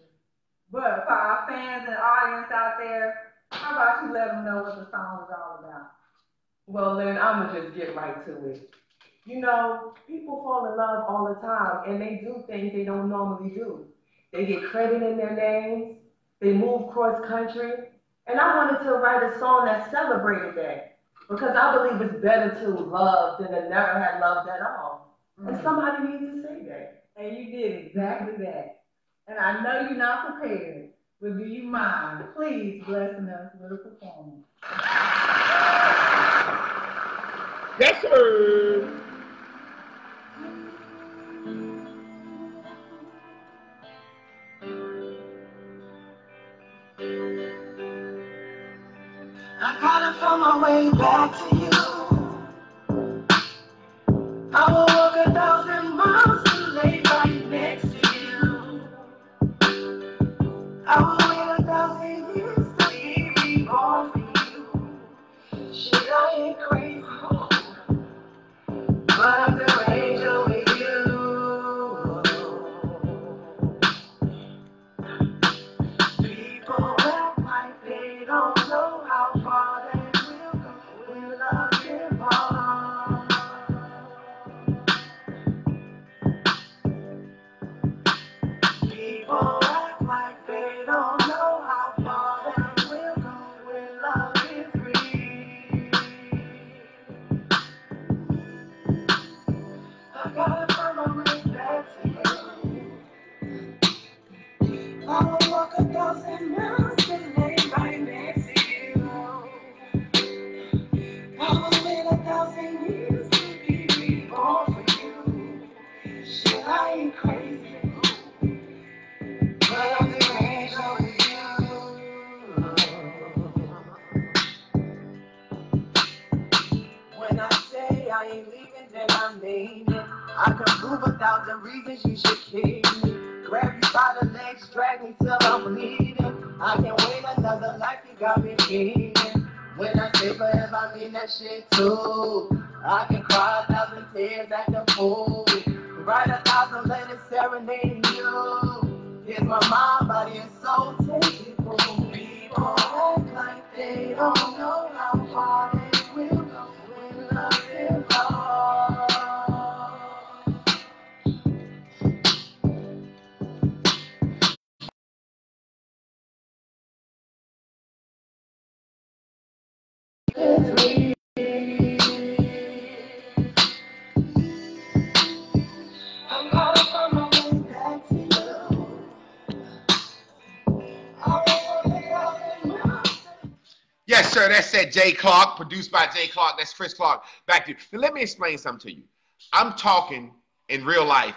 But for our fans and audience out there, how about you let them know what the song is all about? Well, Lynn, I'm going to just get right to it. You know, people fall in love all the time, and they do things they don't normally do. They get credit in their names, they move cross country, and I wanted to write a song that celebrated that, because I believe it's better to love than to never have loved at all. And somebody needs to say that. And you did exactly that. And I know you're not prepared, but do you mind please blessing us with a performance? Yes, sir. I gotta find my way back to you. I will walk 1,000 miles to lay right next to you. I will wait 1,000 years to be reborn for you. Shit, I ain't crazy, but I'm the angel with you. People act like they don't know how far they will go. Will I give up? People act like they don't know how far they will go. Will love is free? I gotta find my way back to you. I will walk 1,000 miles to lay right next to you. I will wait 1,000 years to be reborn for you. Shit, I ain't crazy, but I'm the angel with you. When I say I ain't leaving, then I mean it. I can prove 1,000 reasons you should keep me. Grab you by the legs, drag me till I'm bleeding. I can wait another life, you got me feeling. When I say forever, I mean that shit too. I can cry 1,000 tears at the pool. Write 1,000 letters serenading you. Here's my mind, body, and soul, take it home. People act like they don't know how far they will go when love is lost. Yes, sir. That's that Jay Clark, produced by Jay Clark. That's Chris Clark. Back to you. Now, let me explain something to you. I'm talking in real life.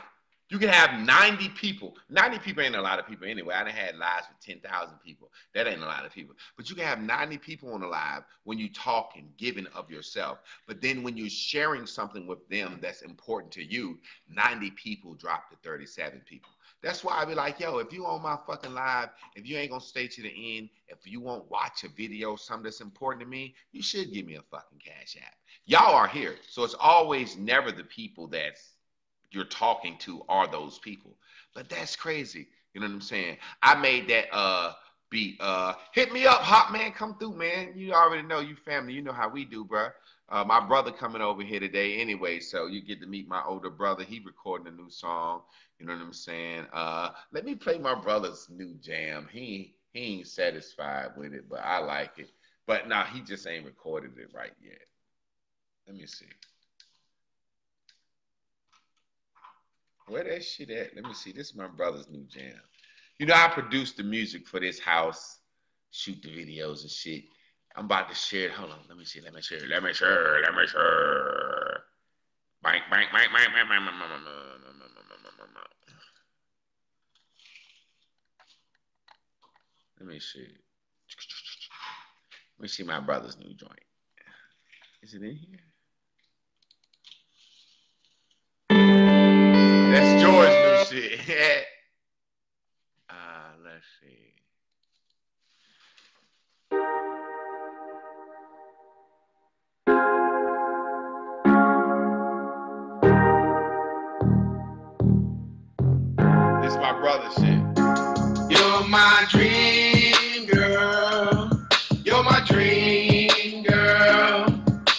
You can have 90 people. 90 people ain't a lot of people anyway. I done had lives with 10,000 people. That ain't a lot of people. But you can have 90 people on the live when you talk and giving of yourself. But then when you're sharing something with them that's important to you, 90 people drop to 37 people. That's why I be like, yo, if you on my fucking live, if you ain't gonna stay to the end, if you won't watch a video, something that's important to me, you should give me a fucking cash app. Y'all are here. So it's always never the people that's you're talking to are those people. But that's crazy. You know what I'm saying? I made that beat. Hit me up, Hot Man. Come through, man. You already know you family. You know how we do, bro. My brother coming over here today anyway, so you get to meet my older brother. He recording a new song. You know what I'm saying? Let me play my brother's new jam. He ain't satisfied with it, but I like it. But nah, he just ain't recorded it right yet. Let me see. Where that shit at? Let me see. This is my brother's new jam. You know, I produced the music for this house, shoot the videos and shit. I'm about to share it. Hold on. Let me see. Let me share. Let me share. Let me share. Bank, bank, bank, bank, bank, bank, bank, bank. Let me see. Let me see my brother's new joint. Is it in here? That's George's new shit. Let's see. This is my brother's shit. You're my dream girl. You're my dream girl.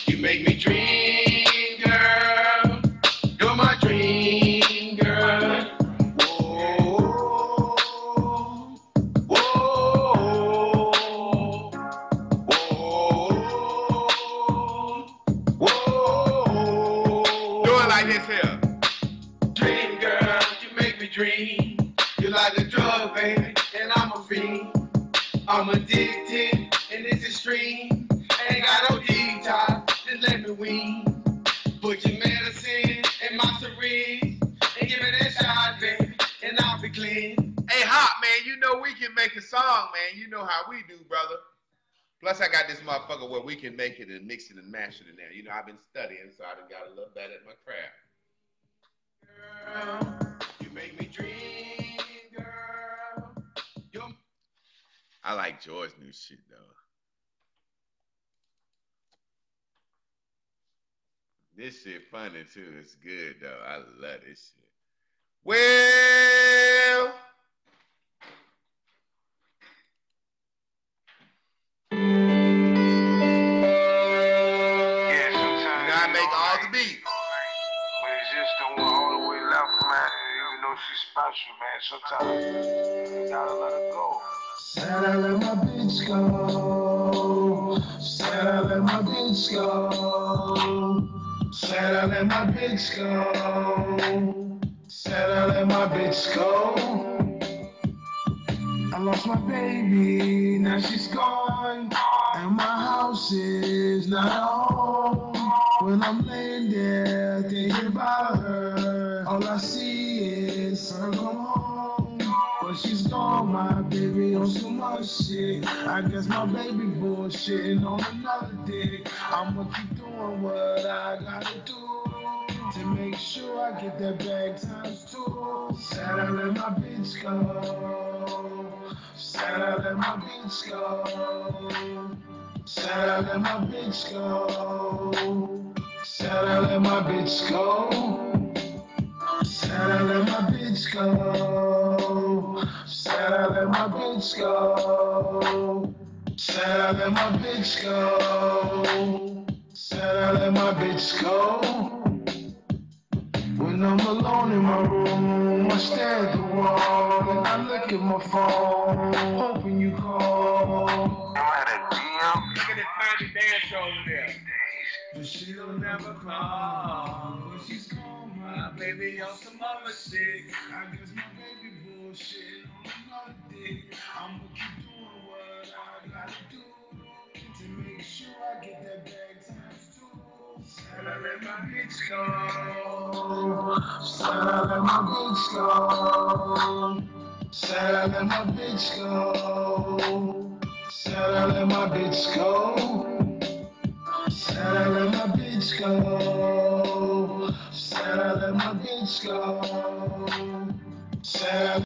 You make me dream girl. You're my dream girl. Whoa, whoa, whoa, whoa. Do it like this here. Dream girl, you make me dream. You like a drug, baby, and I'm a fiend. I'm addicted, and it's extreme. Ain't got no detox, just let me wean. Put your medicine in my syringe, and give me that shot, baby, and I'll be clean. Hey, Hot, man, you know we can make a song, man. You know how we do, brother. Plus, I got this motherfucker where we can make it and mix it and mash it in there. You know, I've been studying, so I done got a little better at my craft. Girl, you make me dream, girl. I like George's new shit, though. This shit funny, too. It's good, though. I love this shit. Well... Yeah, sometimes I make all the beats. But it's just the one all the way left, man. Even though she's special, man, sometimes you gotta let her go. Said I let my bitch go. Said I let my bitch go. Said I let my bitch go. Said I let my bitch go. I lost my baby, now she's gone. And my house is not a home. When I'm laying there thinking about her, all I see is her come home. But she's gone, my baby, on so much shit. I guess my baby bullshitting on another dick. I'ma keep doing what I gotta do to make sure I get that bag times two. Said I let my bitch go. Said I let my bitch go. Said I let my bitch go. Said I let my bitch go. Said I let my bitch go. Said I let my bitch go. Said I let my bitch go. Said I let my bitch go. When I'm alone in my room, I stare at the wall and I look at my phone, hoping you call. I had a DM. Look at this tiny dance over there. But she'll never call. When she's gone, my baby on some other shit. I guess my baby bullshit on another dick. I'ma keep doing what I gotta do to to make sure I get that bag times two. Said I let my bitch go. Said I let my bitch go. Said I let my bitch go. Said I let my bitch go. Said I let my bitch go. Said I let my bitch go. Said I